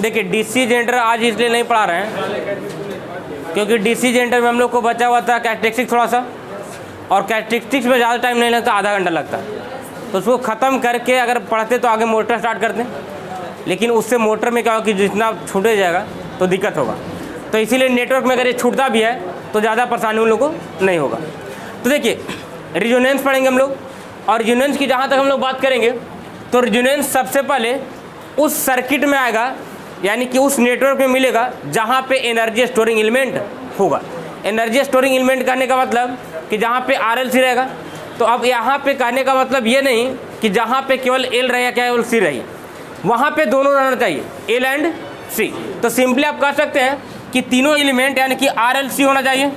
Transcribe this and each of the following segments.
देखिए DC generator आज इसलिए नहीं पढ़ा रहे हैं क्योंकि डीसी जनरेटर में हम लोग को बचा हुआ था कैरेक्टरिस्टिक्स थोड़ा सा, और कैरेक्टरिस्टिक्स में ज़्यादा टाइम नहीं लगता, आधा घंटा लगता, तो उसको ख़त्म करके अगर पढ़ते तो आगे मोटर स्टार्ट करते हैं, लेकिन उससे मोटर में क्या होगा कि जितना छूटे जाएगा तो दिक्कत होगा। तो इसीलिए नेटवर्क में अगर ये छूटता भी है तो ज़्यादा परेशानी उन लोगों को नहीं होगा। तो देखिए रिजोनेंस पढ़ेंगे हम लोग, और रिजोनेंस की जहाँ तक हम लोग बात करेंगे तो रिजोनेंस सबसे पहले उस सर्किट में आएगा, यानी कि उस नेटवर्क में मिलेगा जहाँ पे एनर्जी स्टोरिंग एलिमेंट होगा। एनर्जी स्टोरिंग एलिमेंट कहने का मतलब कि जहाँ पे RLC रहेगा। तो अब यहाँ पे कहने का मतलब ये नहीं कि जहाँ पे केवल L रहे या केवल C रही, वहाँ पे दोनों रहना चाहिए, L एंड C। तो सिंपली आप कह सकते हैं कि तीनों एलिमेंट यानी कि RLC होना चाहिए,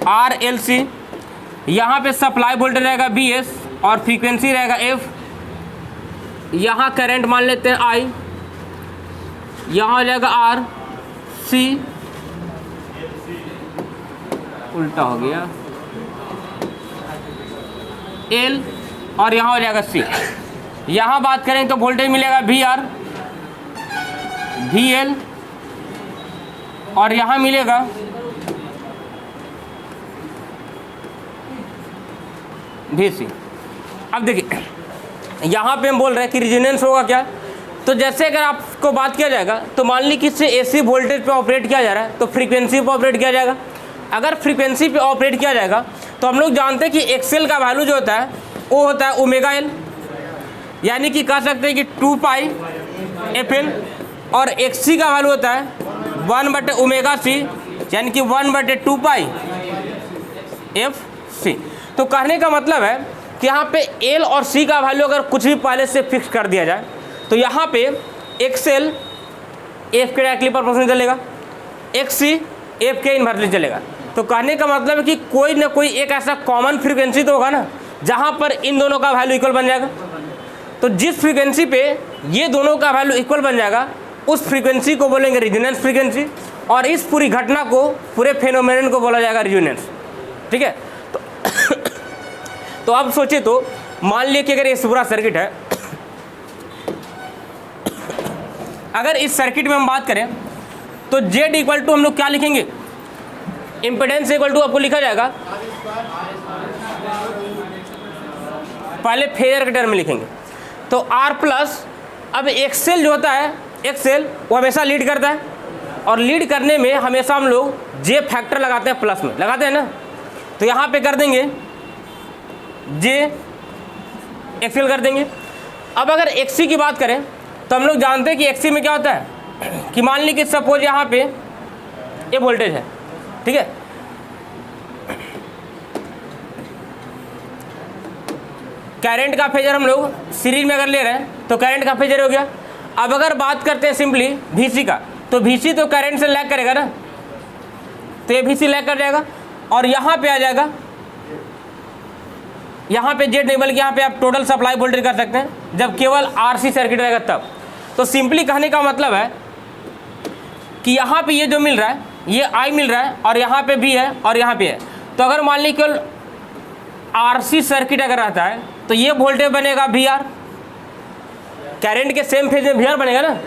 RLC। यहाँ पे सप्लाई वोल्टेज रहेगा VS और फ्रीक्वेंसी रहेगा F। यहाँ करंट मान लेते हैं I, यहाँ हो जाएगा R, C, उल्टा हो गया, L, और यहाँ हो जाएगा C। यहाँ बात करें तो वोल्टेज मिलेगा VR, VL, और यहाँ मिलेगा VC। अब देखिए यहाँ पे हम बोल रहे हैं कि रिजोनेंस होगा क्या। तो जैसे अगर आपको बात किया जाएगा तो मान ली कि इससे AC वोल्टेज पे ऑपरेट किया जा रहा है तो फ्रीक्वेंसी पे ऑपरेट किया जाएगा। अगर फ्रीक्वेंसी पे ऑपरेट किया जाएगा तो हम लोग जानते हैं कि XL का वैल्यू जो होता है वो होता है ओमेगा L, यानी कि कह सकते हैं कि 2 पाई FL, और XC का वैल्यू होता है 1/ωc, यानी कि 1/2 पाई FC। तो कहने का मतलब है कि यहाँ पे L और C का वैल्यू अगर कुछ भी पहले से फिक्स कर दिया जाए तो यहाँ पे XL F के डायरेक्टली प्रोपोर्शनल चलेगा, XC F के इन्वर्सली चलेगा। तो कहने का मतलब है कि कोई ना कोई एक ऐसा कॉमन फ्रीक्वेंसी तो होगा ना जहाँ पर इन दोनों का वैल्यू इक्वल बन जाएगा। तो जिस फ्रीक्वेंसी पे ये दोनों का वैल्यू इक्वल बन जाएगा उस फ्रीक्वेंसी को बोलेंगे रिजोनेंस फ्रीक्वेंसी, और इस पूरी घटना को, पूरे फेनोमेनन को बोला जाएगा रिजोनेंस। ठीक है। तो अब सोचिए, तो मान लिया कि अगर ये पूरा सर्किट है, अगर इस सर्किट में हम बात करें तो Z इक्वल टू हम लोग क्या लिखेंगे, इम्पिडेंस इक्वल टू आपको लिखा जाएगा, पहले फेजर के टर्म में लिखेंगे तो R प्लस। अब XL जो होता है, XL वो हमेशा लीड करता है, और लीड करने में हमेशा हम लोग J फैक्टर लगाते हैं, प्लस में लगाते हैं ना। तो यहाँ पे कर देंगे J XL कर देंगे। अब अगर XC की बात करें तो हम लोग जानते हैं कि XC में क्या होता है कि मान ली कि सपोज यहाँ पे ये वोल्टेज है, ठीक है, करंट का फेजर हम लोग सीरीज में अगर ले रहे हैं तो करंट का फेजर हो गया। अब अगर बात करते हैं सिंपली VC का, तो VC तो करंट से लैग करेगा ना, तो ये VC लैग कर जाएगा, और यहाँ पे आ जाएगा, यहाँ पे Z नहीं बल्कि यहाँ पे आप टोटल सप्लाई वोल्टेज कर सकते हैं जब केवल RC सर्किट रहेगा तब। तो सिंपली कहने का मतलब है कि यहाँ पे ये जो मिल रहा है ये I मिल रहा है, और यहाँ पे भी है और यहाँ पे है। तो अगर मान ली केवल RC सर्किट अगर रहता है तो ये वोल्टेज बनेगा VR, करंट के सेम फेज में VR बनेगा ना,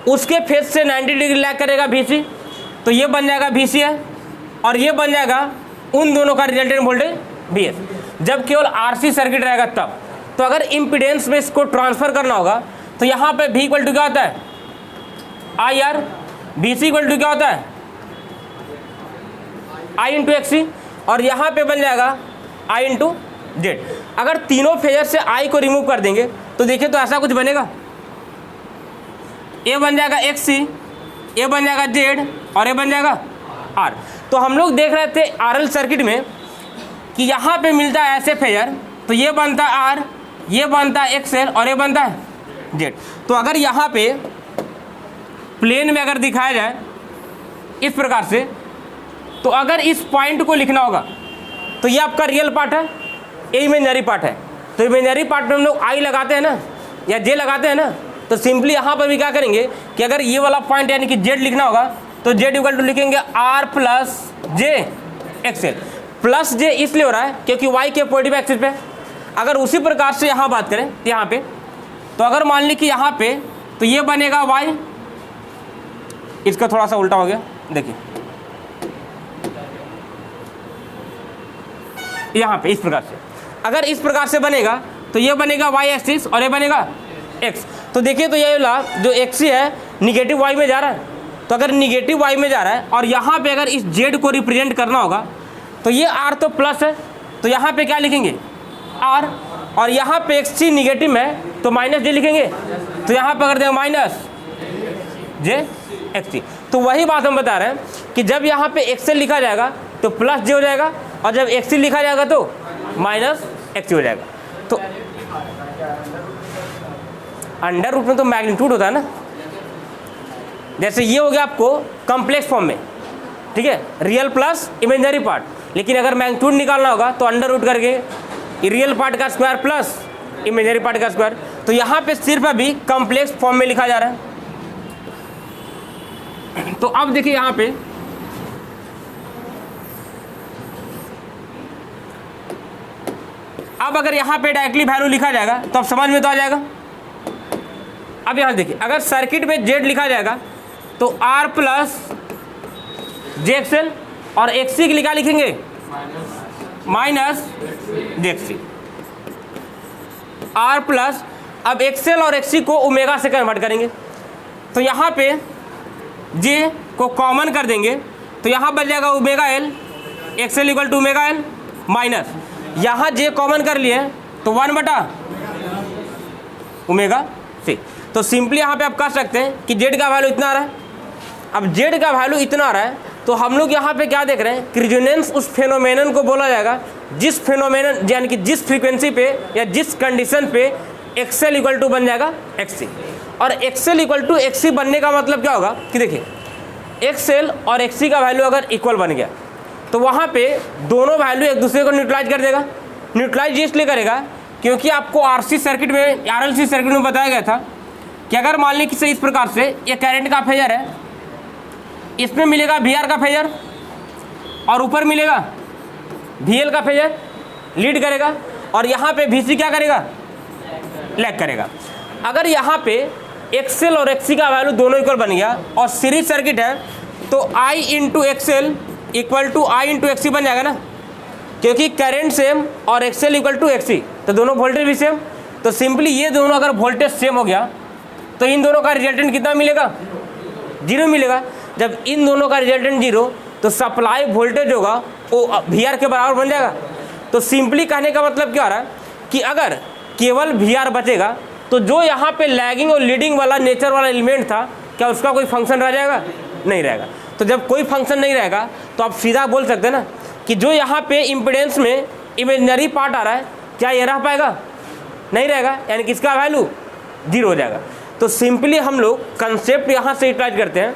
उसके फेज से 90 डिग्री लैग करेगा VC, तो ये बन जाएगा VC है, और ये बन जाएगा उन दोनों का रिजल्टेंट वोल्टेज VS जब केवल RC सर्किट रहेगा तब। तो अगर इम्पीडेंस में इसको ट्रांसफर करना होगा तो यहाँ पे V इक्वल टू क्या होता है IR, BC इक्वल टू क्या होता है I इंटू XC, और यहाँ पे बन जाएगा I इंटू Z। अगर तीनों फेजर से I को रिमूव कर देंगे तो देखिए तो ऐसा कुछ बनेगा, A बन जाएगा XC, A बन जाएगा Z, और A बन जाएगा R। तो हम लोग देख रहे थे RL सर्किट में कि यहाँ पे मिलता है ऐसे फेजर, तो ये बनता है R, ये बनता है XL, और ये बनता है Z। तो अगर यहाँ पे प्लेन में अगर दिखाया जाए इस प्रकार से, तो अगर इस पॉइंट को लिखना होगा तो ये आपका रियल पार्ट है, ये इमेजिनरी पार्ट है। तो इमेजिनरी पार्ट में हम लोग I लगाते हैं ना, या J लगाते हैं ना, तो सिंपली यहाँ पर भी क्या करेंगे कि अगर ये वाला पॉइंट यानी कि जेड लिखना होगा तो जेड इक्वल टू लिखेंगे R plus J XL. Plus J इसलिए हो रहा है क्योंकि वाई के पॉजिटिव एक्सिस पे। अगर उसी प्रकार से यहाँ बात करें यहाँ पे, तो अगर मान ली कि यहाँ पे तो ये बनेगा वाई, इसका थोड़ा सा उल्टा हो गया, देखिए यहाँ पे इस प्रकार से। अगर इस प्रकार से बनेगा तो ये बनेगा वाई एक्सिस और ये बनेगा एक्स। तो देखिए तो ये वाला जो एक्स है निगेटिव वाई में जा रहा है, तो अगर निगेटिव वाई में जा रहा है और यहाँ पे अगर इस जेड को रिप्रेजेंट करना होगा तो ये आर तो प्लस है, तो यहाँ पे क्या लिखेंगे आर, और यहाँ पे एक्स सी निगेटिव है तो माइनस जे लिखेंगे, तो यहाँ पे कर देंगे माइनस जे एक्स सी। तो वही बात हम बता रहे हैं कि जब यहाँ पे एक्स एल लिखा जाएगा तो प्लस जे हो जाएगा, और जब एक्स सी लिखा जाएगा तो माइनस एक्स सी हो जाएगा। तो अंडर रूट में तो मैग्नीट्यूड होता है ना, जैसे ये हो गया आपको कॉम्प्लेक्स फॉर्म में, ठीक है, रियल प्लस इमेजिनरी पार्ट। लेकिन अगर मैग्नीट्यूड निकालना होगा तो अंडर रूट करके रियल पार्ट का स्क्वायर प्लस इमेजिनरी पार्ट का स्क्वायर। तो यहाँ पे सिर्फ अभी कॉम्प्लेक्स फॉर्म में लिखा जा रहा है। तो अब देखिए यहाँ पे अब अगर यहाँ पे डायरेक्टली वैल्यू लिखा जाएगा तो अब समझ में तो आ जाएगा। अब यहाँ देखिए अगर सर्किट में जेड लिखा जाएगा तो आर प्लस जे एक्सएल, और एक्सी के लिए क्या लिखेंगे minus J XC, R plus. अब एक्सएल और एक्सी को ओमेगा से कन्वर्ट करेंगे, तो यहाँ पे जे को कॉमन कर देंगे तो यहाँ बच जाएगा omega L, XL equal to omega L minus, यहाँ जे कॉमन कर लिए तो 1 बटा ओमेगा सी। तो सिंपली यहाँ पे आप कह सकते हैं कि जेड का वैल्यू इतना आ रहा है। अब जेड का वैल्यू इतना आ रहा है तो हम लोग यहाँ पे क्या देख रहे हैं कि रिजोनेंस उस फेनोमेनन को बोला जाएगा जिस फेनोमेनन यानी कि जिस फ्रीक्वेंसी पे या जिस कंडीशन पे एक्सएल इक्वल टू बन जाएगा एक्ससी। और एक्सएल इक्वल टू एक्ससी बनने का मतलब क्या होगा कि देखिए एक्सएल और एक्ससी का वैल्यू अगर इक्वल बन गया तो वहाँ पे दोनों वैल्यू एक दूसरे को न्यूट्रलाइज कर देगा। न्यूट्रलाइज इसलिए करेगा क्योंकि आपको आरसी सर्किट में आरएलसी सर्किट में बताया गया था कि अगर मान ली कि इस प्रकार से ये करंट का फेजर है, इसमें मिलेगा वी आर का फेजर और ऊपर मिलेगा वी एल का फेजर लीड करेगा, और यहाँ पे वी सी क्या करेगा लैग करेगा। अगर यहाँ पे एक्सएल और एक्ससी का वैल्यू दोनों इक्वल बन गया और सीरीज सर्किट है तो I into XL equal to I into XC बन जाएगा ना, क्योंकि करंट सेम और एक्सएल इक्वल टू एक्ससी तो दोनों वोल्टेज भी सेम। तो सिंपली ये दोनों अगर वोल्टेज सेम हो गया तो इन दोनों का रिजल्टेंट कितना मिलेगा 0 मिलेगा। जब इन दोनों का रिजल्टेंट 0 तो सप्लाई वोल्टेज होगा वो वी आर के बराबर बन जाएगा। तो सिंपली कहने का मतलब क्या हो रहा है कि अगर केवल वी आर बचेगा तो जो यहाँ पे लैगिंग और लीडिंग वाला नेचर वाला एलिमेंट था क्या उसका कोई फंक्शन रह जाएगा, नहीं रहेगा। तो जब कोई फंक्शन नहीं रहेगा तो आप सीधा बोल सकते हैं ना कि जो यहाँ पे इम्पिडेंस में इमेजिनरी पार्ट आ रहा है क्या ये रह पाएगा, नहीं रहेगा, यानी कि इसका वैल्यू 0 हो जाएगा। तो सिंपली हम लोग कंसेप्ट यहाँ से यूटिलाइज करते हैं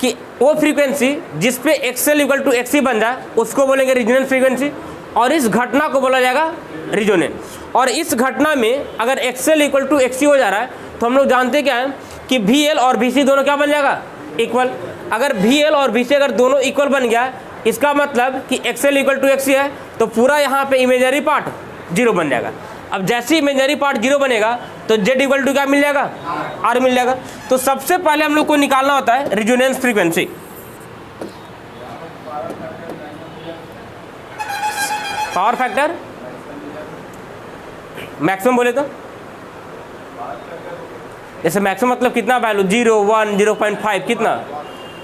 कि वो फ्रीक्वेंसी जिस पे एक्सएल इक्वल टू एक्ससी बन जाए उसको बोलेंगे रिजोनेंस फ्रीक्वेंसी, और इस घटना को बोला जाएगा रिजोनेंस। और इस घटना में अगर एक्सएल इक्वल टू एक्ससी हो जा रहा है तो हम लोग जानते क्या है कि वी एल और वी सी दोनों क्या बन जाएगा इक्वल। अगर वी एल और वी सी अगर दोनों इक्वल बन गया इसका मतलब कि एक्सएल इक्वल टू एक्ससी है तो पूरा यहाँ पे इमेजिनरी पार्ट 0 बन जाएगा। अब जैसे इमेजिनरी पार्ट 0 बनेगा तो जेड इक्वल टू क्या मिल जाएगा आर मिल जाएगा। तो सबसे पहले हम लोग को निकालना होता है resonance frequency. Power factor maximum बोले तो जैसे मैक्सिमम मतलब कितना वैल्यू 0, 1, 0.5 कितना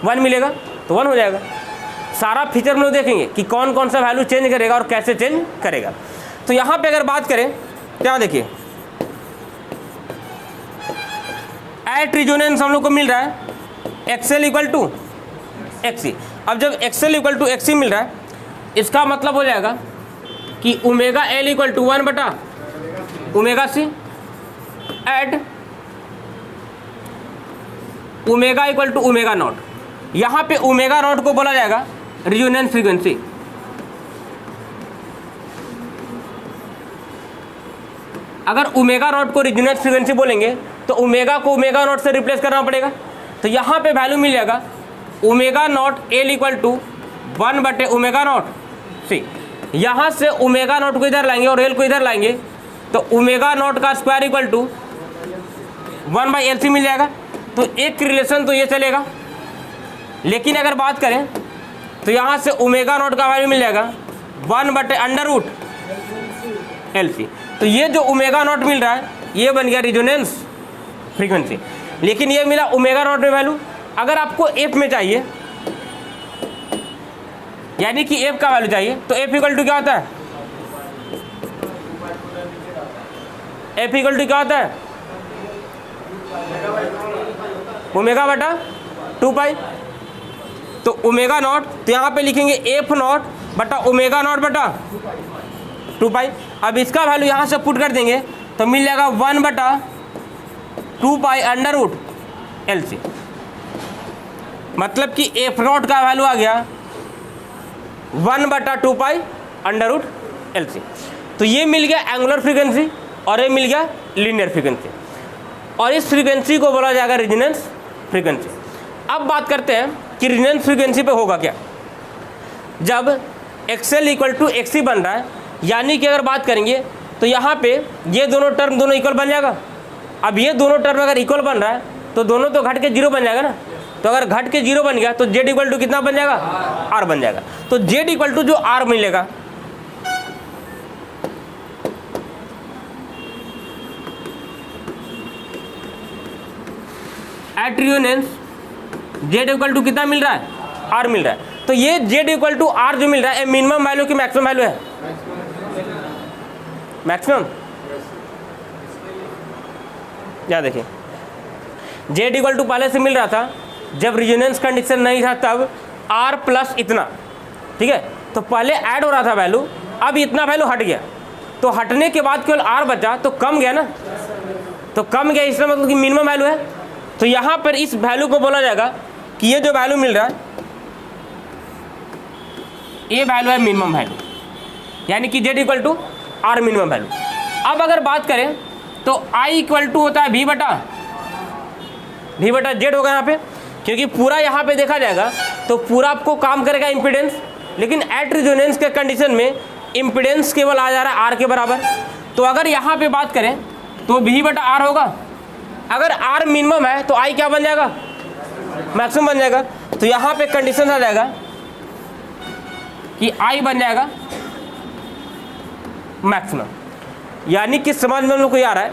1 मिलेगा तो 1 हो जाएगा। सारा फीचर हम लोग देखेंगे कि कौन कौन सा वैल्यू चेंज करेगा और कैसे चेंज करेगा। तो यहाँ पे अगर बात करें क्या देखिए एट रिजोनेंस हम लोग को मिल रहा है एक्सएल इक्वल टू एक्ससी। अब जब एक्सएल इक्वल टू एक्ससी मिल रहा है इसका मतलब हो जाएगा कि ओमेगा एल इक्वल टू 1 बटा omega C at omega equal to omega naught. यहाँ पे ओमेगा नॉट को बोला जाएगा रिजोनेंस फ्रीक्वेंसी। अगर ओमेगा नॉट को रेजोनेंस फ्रीक्वेंसी बोलेंगे तो ओमेगा को ओमेगा नॉट से रिप्लेस करना पड़ेगा। तो यहाँ पे वैल्यू मिल जाएगा omega not L equal to 1 / omega not C. यहाँ से ओमेगा नॉट को इधर लाएंगे और एल को इधर लाएंगे तो ओमेगा नॉट का स्क्वायर इक्वल टू 1/LC मिल जाएगा। तो एक रिलेशन तो ये चलेगा, लेकिन अगर बात करें तो यहाँ से ओमेगा नॉट का वैल्यू मिल जाएगा 1/√LC। तो ये जो ओमेगा नॉट मिल रहा है ये बन गया रेजोनेंस फ्रीक्वेंसी, लेकिन ये मिला ओमेगा नॉट में वैल्यू। अगर आपको एफ में चाहिए, यानी कि एफ का वैल्यू चाहिए, तो एफ इक्वल टू क्या होता है? एफ इक्वल टू क्या होता है? ओमेगा बटा 2 तो ओमेगा नॉट, तो यहाँ पे लिखेंगे एफ नॉट बटा ओमेगा नॉट बटा 2 अब इसका वैल्यू यहाँ से पुट कर देंगे तो मिल जाएगा 1/2 √LC। मतलब कि एफ नॉट का वैल्यू आ गया 1/2 √LC। तो ये मिल गया एंगुलर फ्रीक्वेंसी और ये मिल गया लीनियर फ्रीक्वेंसी, और इस फ्रीक्वेंसी को बोला जाएगा रेजोनेंस फ्रीक्वेंसी। अब बात करते हैं कि रेजोनेंस फ्रीक्वेंसी पे होगा क्या जब XL इक्वल टू XC बन रहा है। यानी कि अगर बात करेंगे तो यहाँ पे ये दोनों टर्म दोनों इक्वल बन जाएगा। अब ये दोनों टर्म अगर इक्वल बन रहा है तो दोनों तो घट के 0 बन जाएगा ना। तो अगर घट के 0 बन गया तो Z इक्वल टू कितना बन जाएगा? R बन जाएगा। तो Z इक्वल टू जो R मिलेगा at resonance Z equal to कितना मिल रहा है? R मिल रहा है। तो ये Z इक्वल टू R जो मिल रहा है मिनिमम वैल्यू की मैक्सिमम वैल्यू है? मैक्सिमम। या देखिए Z इक्वल टू पहले से मिल रहा था जब रेजोनेंस कंडीशन नहीं था तब R प्लस इतना, ठीक है। तो पहले ऐड हो रहा था वैल्यू, अब इतना वैल्यू हट गया, तो हटने के बाद केवल R बचा तो कम गया ना। तो कम गया इसका मतलब कि मिनिमम वैल्यू है। तो यहाँ पर इस वैल्यू को बोला जाएगा कि ये जो वैल्यू मिल रहा है ये वैल्यू है मिनिमम वैल्यू, यानी कि Z equal to R minimum value. अब अगर बात करें तो I इक्वल टू होता है V बटा Z होगा यहाँ पे, क्योंकि पूरा यहाँ पे देखा जाएगा तो पूरा आपको काम करेगा इम्पीडेंस, लेकिन एट रेजोनेंस के कंडीशन में इम्पीडेंस केवल आ जा रहा है R के बराबर। तो अगर यहाँ पे बात करें तो V बटा R होगा। अगर R मिनिमम है तो I क्या बन जाएगा? मैक्सिमम बन जाएगा। तो यहाँ पे कंडीशन आ जाएगा कि I बन जाएगा मैक्सिमम। यानी कि समझ में हम लोग को आ रहा है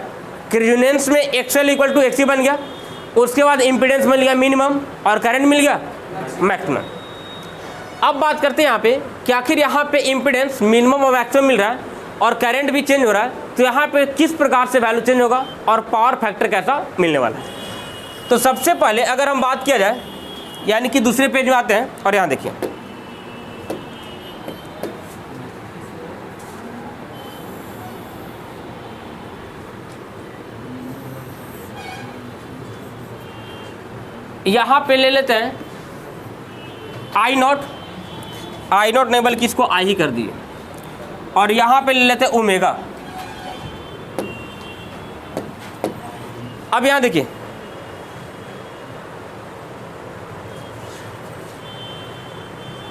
कि रेजोनेंस में XL इक्वल टू XC बन गया, उसके बाद इम्पीडेंस मिल गया मिनिमम और करंट मिल गया मैक्सिमम। अब बात करते हैं यहाँ पे कि आखिर यहाँ पे इम्पीडेंस मिनिमम और मैक्सिमम मिल रहा है और करंट भी चेंज हो रहा है, तो यहाँ पे किस प्रकार से वैल्यू चेंज होगा और पावर फैक्टर कैसा मिलने वाला है। तो सबसे पहले अगर हम बात किया जाए, यानी कि दूसरे पेज में आते हैं और यहाँ देखिए यहाँ पे ले लेते हैं I नॉट नहीं बल्कि इसको I ही कर दिए, और यहाँ पे ले लेते हैं ओमेगा। अब यहाँ देखिए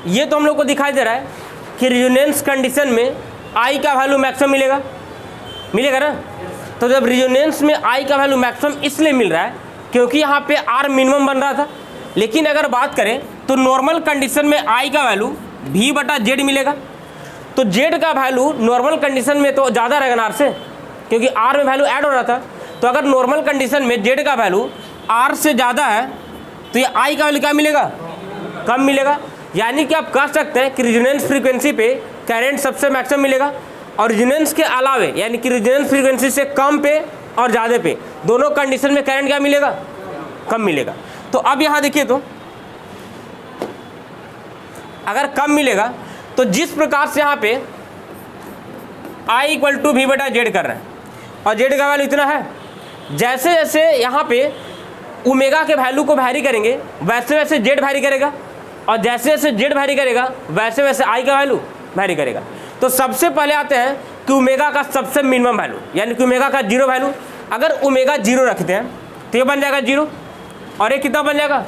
ये तो हम लोग को दिखाई दे रहा है कि रेजोनेंस कंडीशन में I का वैल्यू मैक्सिमम मिलेगा ना। तो जब रेजोनेंस में I का वैल्यू मैक्सिमम इसलिए मिल रहा है क्योंकि यहाँ पे R मिनिमम बन रहा था। लेकिन अगर बात करें तो नॉर्मल कंडीशन में I का वैल्यू V बटा Z मिलेगा। तो Z का वैल्यू नॉर्मल कंडीशन में तो ज़्यादा रहेगा ना R से, क्योंकि R में वैल्यू ऐड हो रहा था। तो अगर नॉर्मल कंडीशन में Z का वैल्यू R से ज़्यादा है तो ये I का वैल्यू क्या मिलेगा? कम मिलेगा। यानी कि आप कह सकते हैं कि रेजोनेंस फ्रीक्वेंसी पे करंट सबसे मैक्सिमम मिलेगा, और रेजोनेंस के अलावे यानी कि रेजोनेंस फ्रीक्वेंसी से कम पे और ज़्यादा पे दोनों कंडीशन में करंट क्या मिलेगा? कम मिलेगा। तो अब यहाँ देखिए तो अगर कम मिलेगा तो जिस प्रकार से यहाँ पे I इक्वल टू V बटा Z कर रहे हैं और Z का वैल्यू इतना है, जैसे जैसे यहाँ पे ओमेगा के वैल्यू को वैरी करेंगे वैसे वैसे Z वैरी करेगा, और जैसे जैसे Z वैरी करेगा वैसे वैसे I का वैल्यू वैरी करेगा। तो सबसे पहले आते हैं कि ओमेगा का सबसे मिनिमम वैल्यू, यानी कि ओमेगा का जीरो वैल्यू, अगर ओमेगा जीरो रखते हैं तो ये बन जाएगा जीरो, और ये कितना बन जाएगा,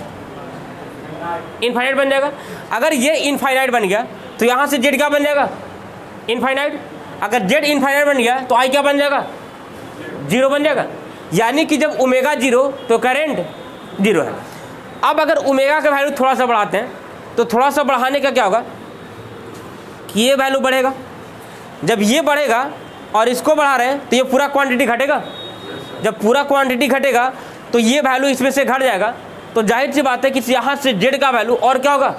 इनफाइनाइट बन जाएगा। अगर ये इनफाइनाइट बन गया तो यहाँ से जेड क्या बन जाएगा, इनफाइनाइट। अगर जेड इनफाइनाइट बन गया तो आई क्या बन जाएगा, जीरो बन जाएगा। यानी कि जब ओमेगा जीरो तो करंट जीरो है। अब अगर ओमेगा का वैल्यू थोड़ा सा बढ़ाते हैं तो थोड़ा सा बढ़ाने का क्या होगा कि ये वैल्यू बढ़ेगा। जब ये बढ़ेगा और इसको बढ़ा रहे हैं तो ये पूरा क्वांटिटी घटेगा। जब पूरा क्वांटिटी घटेगा तो ये वैल्यू इसमें से घट जाएगा। तो जाहिर सी बात है कि यहाँ से जेड का वैल्यू और क्या होगा,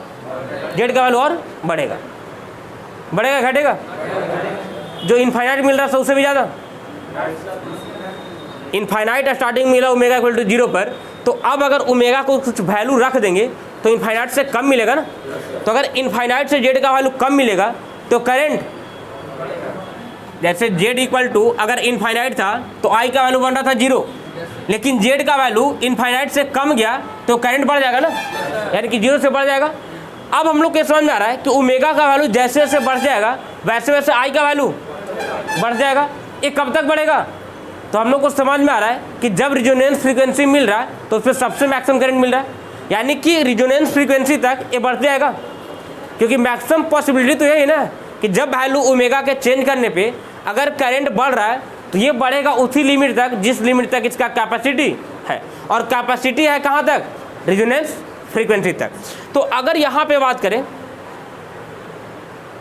जेड का वैल्यू और बढ़ेगा, बढ़ेगा घटेगा। जो इनफाइनाइट मिल रहा था उससे भी ज़्यादा, इनफाइनाइट स्टार्टिंग मिला ओमेगा इक्वल टू जीरो पर, तो अब अगर ओमेगा को कुछ वैल्यू रख देंगे तो इनफाइनाइट से कम मिलेगा ना। तो अगर इनफाइनाइट से जेड का वैल्यू कम मिलेगा तो करंट, जैसे जेड इक्वल टू अगर इनफाइनाइट था तो आई का वैल्यू बन रहा था जीरो, लेकिन जेड का वैल्यू इनफाइनाइट से कम गया तो करंट बढ़ जाएगा ना, यानी कि जीरो से बढ़ जाएगा। अब हम लोग के समझ में आ रहा है कि ओमेगा का वैल्यू जैसे जैसे बढ़ जाएगा वैसे वैसे आई का वैल्यू बढ़ जाएगा। ये कब तक बढ़ेगा, तो हम लोग को समझ में आ रहा है कि जब रिजोनेंस फ्रीक्वेंसी मिल रहा है तो उसमें सबसे मैक्सिमम करंट मिल रहा है, यानी कि रिजोनेंस फ्रीक्वेंसी तक ये बढ़ जाएगा। क्योंकि मैक्सिमम पॉसिबिलिटी तो यही ना कि जब वैल्यू ओमेगा के चेंज करने पे अगर करंट बढ़ रहा है तो ये बढ़ेगा उसी लिमिट तक जिस लिमिट तक इसका कैपेसिटी है, और कैपेसिटी है कहाँ तक, रिजोनेंस फ्रीक्वेंसी तक। तो अगर यहाँ पे बात करें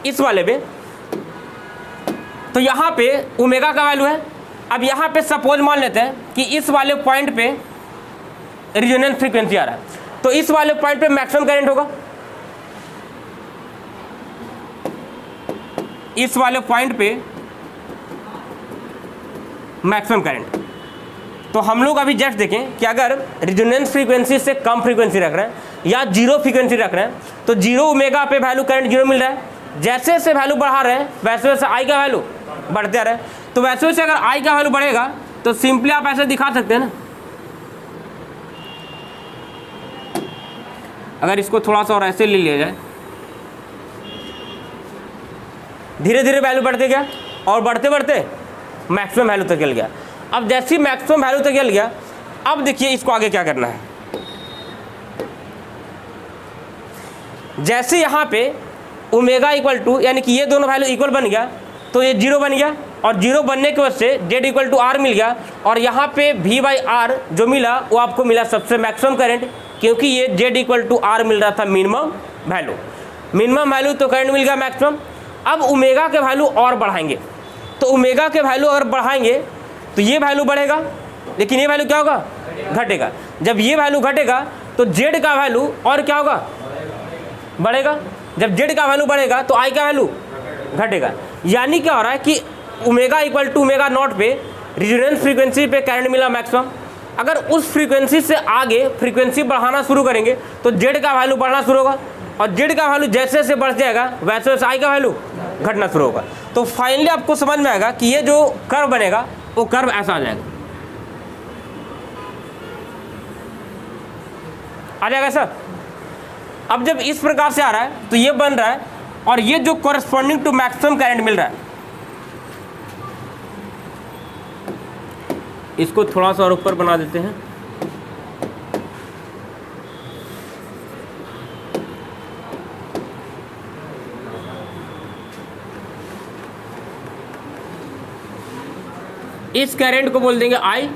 इस वाले पे, तो यहाँ पे ओमेगा का वैल्यू है। अब यहाँ पे सपोज मान लेते हैं कि इस वाले पॉइंट पे रिजोनेंस फ्रीक्वेंसी आ रहा है, तो इस वाले पॉइंट पे मैक्सिमम करंट होगा। इस वाले पॉइंट पे मैक्सिमम करंट। तो हम लोग अभी जस्ट देखें कि अगर रिजोनेंस फ्रीक्वेंसी से कम फ्रीक्वेंसी रख रहे हैं या जीरो फ्रीक्वेंसी रख रहे हैं तो जीरो ओमेगा पे वैल्यू करंट जीरो मिल रहा है। जैसे जैसे वैल्यू बढ़ा रहे हैं वैसे वैसे आई का वैल्यू बढ़ते आ रहा है। तो वैसे वैसे अगर आई का वैल्यू बढ़ेगा तो सिंपली आप ऐसे दिखा सकते हैं ना, अगर इसको थोड़ा सा और ऐसे ले लिया जाए, धीरे धीरे वैल्यू बढ़ते गया और बढ़ते बढ़ते मैक्सिमम वैल्यू तक चल गया। अब जैसी मैक्सिमम वैल्यू तक चल गया, अब देखिए इसको आगे क्या करना है। जैसे यहाँ पे ओमेगा इक्वल टू, यानी कि ये दोनों वैल्यू इक्वल बन गया तो ये जीरो बन गया, और जीरो बनने की वजह से जेड इक्वल टू आर मिल गया, और यहाँ पे वी बाई आर जो मिला वो आपको मिला सबसे मैक्सिमम करंट, क्योंकि ये जेड इक्वल टू आर मिल रहा था मिनिमम वैल्यू। मिनिमम वैल्यू तो करंट मिल गया मैक्सिमम। अब ओमेगा के वैल्यू और बढ़ाएंगे, तो ओमेगा के वैल्यू अगर बढ़ाएंगे तो ये वैल्यू बढ़ेगा, लेकिन ये वैल्यू क्या होगा, घटेगा। जब ये वैल्यू घटेगा तो जेड का वैल्यू और क्या होगा, बढ़ेगा। जब जेड का वैल्यू बढ़ेगा तो आई का वैल्यू घटेगा। यानी क्या हो रहा है कि omega equal to omega naught पे रिजोनेंस फ्रीक्वेंसी पे करंट मिला मैक्सिमम। अगर उस फ्रीक्वेंसी से आगे फ्रीक्वेंसी बढ़ाना शुरू करेंगे तो जेड का वैल्यू बढ़ना शुरू होगा, और जेड का वैल्यू जैसे जैसे बढ़ जाएगा वैसे वैसे आई का वैल्यू घटना शुरू होगा। तो फाइनली आपको समझ में आएगा कि ये जो कर्व बनेगा वो कर्व ऐसा आ जाएगा, आ जाएगा सर। अब जब इस प्रकार से आ रहा है तो ये बन रहा है, और ये जो कॉरेस्पॉन्डिंग टू मैक्सिमम करंट मिल रहा है, इसको थोड़ा सा और ऊपर बना देते हैं। इस करंट को बोल देंगे आई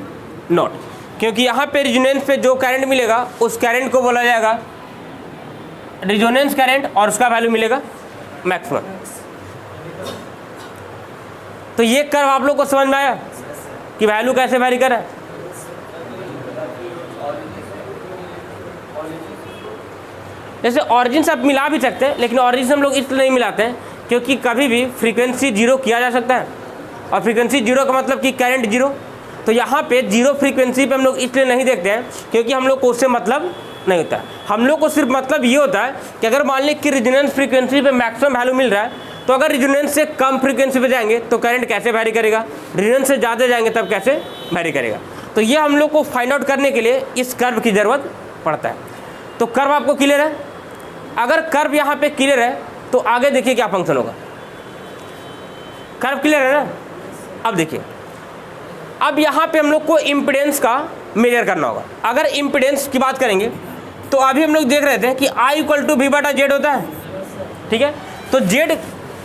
नॉट, क्योंकि यहाँ पे रिजोनेंस पे जो करंट मिलेगा उस करंट को बोला जाएगा रिजोनेंस करंट, और उसका वैल्यू मिलेगा मैक्सिमम। तो ये कर्व आप लोग को समझ में आया कि वैल्यू कैसे वेरी कर रहा है। जैसे ऑरिजिन से आप मिला भी सकते हैं, लेकिन ऑरिजिन हम लोग इसलिए नहीं मिलाते हैं क्योंकि कभी भी फ्रीक्वेंसी जीरो किया जा सकता है, और फ्रीक्वेंसी जीरो का मतलब कि करंट जीरो। तो यहाँ पे जीरो फ्रीक्वेंसी पे हम लोग इसलिए नहीं देखते हैं क्योंकि हम लोग को उससे मतलब नहीं होता है। हम लोग को सिर्फ मतलब ये होता है कि अगर मान लें कि रिजोनेंस फ्रीक्वेंसी पे मैक्सिमम वैल्यू मिल रहा है, तो अगर रिजोनेंस से कम फ्रीक्वेंसी पे जाएंगे तो करंट कैसे वैरी करेगा, रिजोनेंस से ज़्यादा जाएंगे तब कैसे वैरी करेगा। तो ये हम लोग को फाइंड आउट करने के लिए इस कर्व की ज़रूरत पड़ता है। तो कर्व आपको क्लियर है। अगर कर्व यहाँ पे क्लियर है तो आगे देखिए क्या फंक्शन होगा। कर्व क्लियर है ना। अब देखिए, अब यहाँ पे हम लोग को इम्पिडेंस का मेजर करना होगा। अगर इम्पिडेंस की बात करेंगे तो अभी हम लोग देख रहे थे कि I इक्वल टू V/Z होता है, ठीक है। तो Z